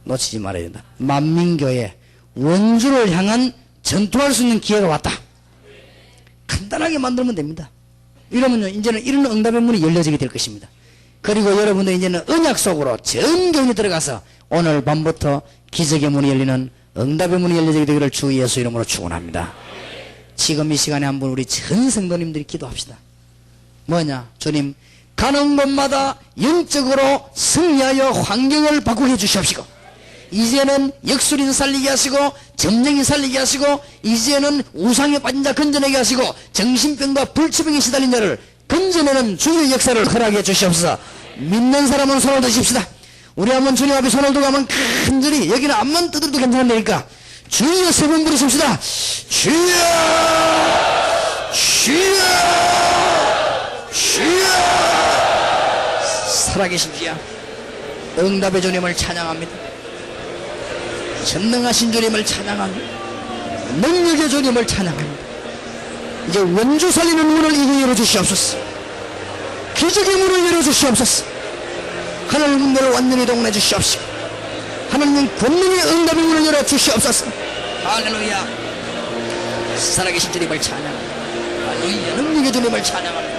놓치지 말아야 된다. 만민교회 원주를 향한 전투할 수 있는 기회가 왔다. 간단하게 만들면 됩니다. 이러면요, 이제는 이런 응답의 문이 열려지게 될 것입니다. 그리고 여러분들 이제는 언약 속으로 전경에 들어가서 오늘 밤부터 기적의 문이 열리는 응답의 문이 열려지게 되기를 주 예수 이름으로 축원합니다. 지금 이 시간에 한번 우리 전 성도님들이 기도합시다. 뭐냐? 주님, 가는 곳마다 영적으로 승리하여 환경을 바꾸게 해주시옵시고, 이제는 역술인 살리게 하시고 점쟁이 살리게 하시고 이제는 우상에 빠진 자 건져내게 하시고 정신병과 불치병에 시달린 자를 건져내는 주의 역사를 허락해 주시옵소서. 믿는 사람은 손을 드십시다. 우리 한번 주님 앞에 손을 두고 하면 간절히 여기는 앞만 뜯어도 괜찮으니까 주여 3번 부르십시다. 주여 주여 주여. 살아계십시오. 응답의 주님을 찬양합니다. 전능하신 주님을 찬양합니다. 능력의 주님을 찬양합니다. 이제 원주 살리는 문을 이제 열어주시옵소서. 기적의 문을 열어주시옵소서. 하나님 문을 완전히 동원해 주시옵시고 하나님 권능의 응답의 문을 열어주시옵소서. 할렐루야. 살아계신 주님을 찬양합니다. 할렐루야. 능력의 주님을 찬양합니다.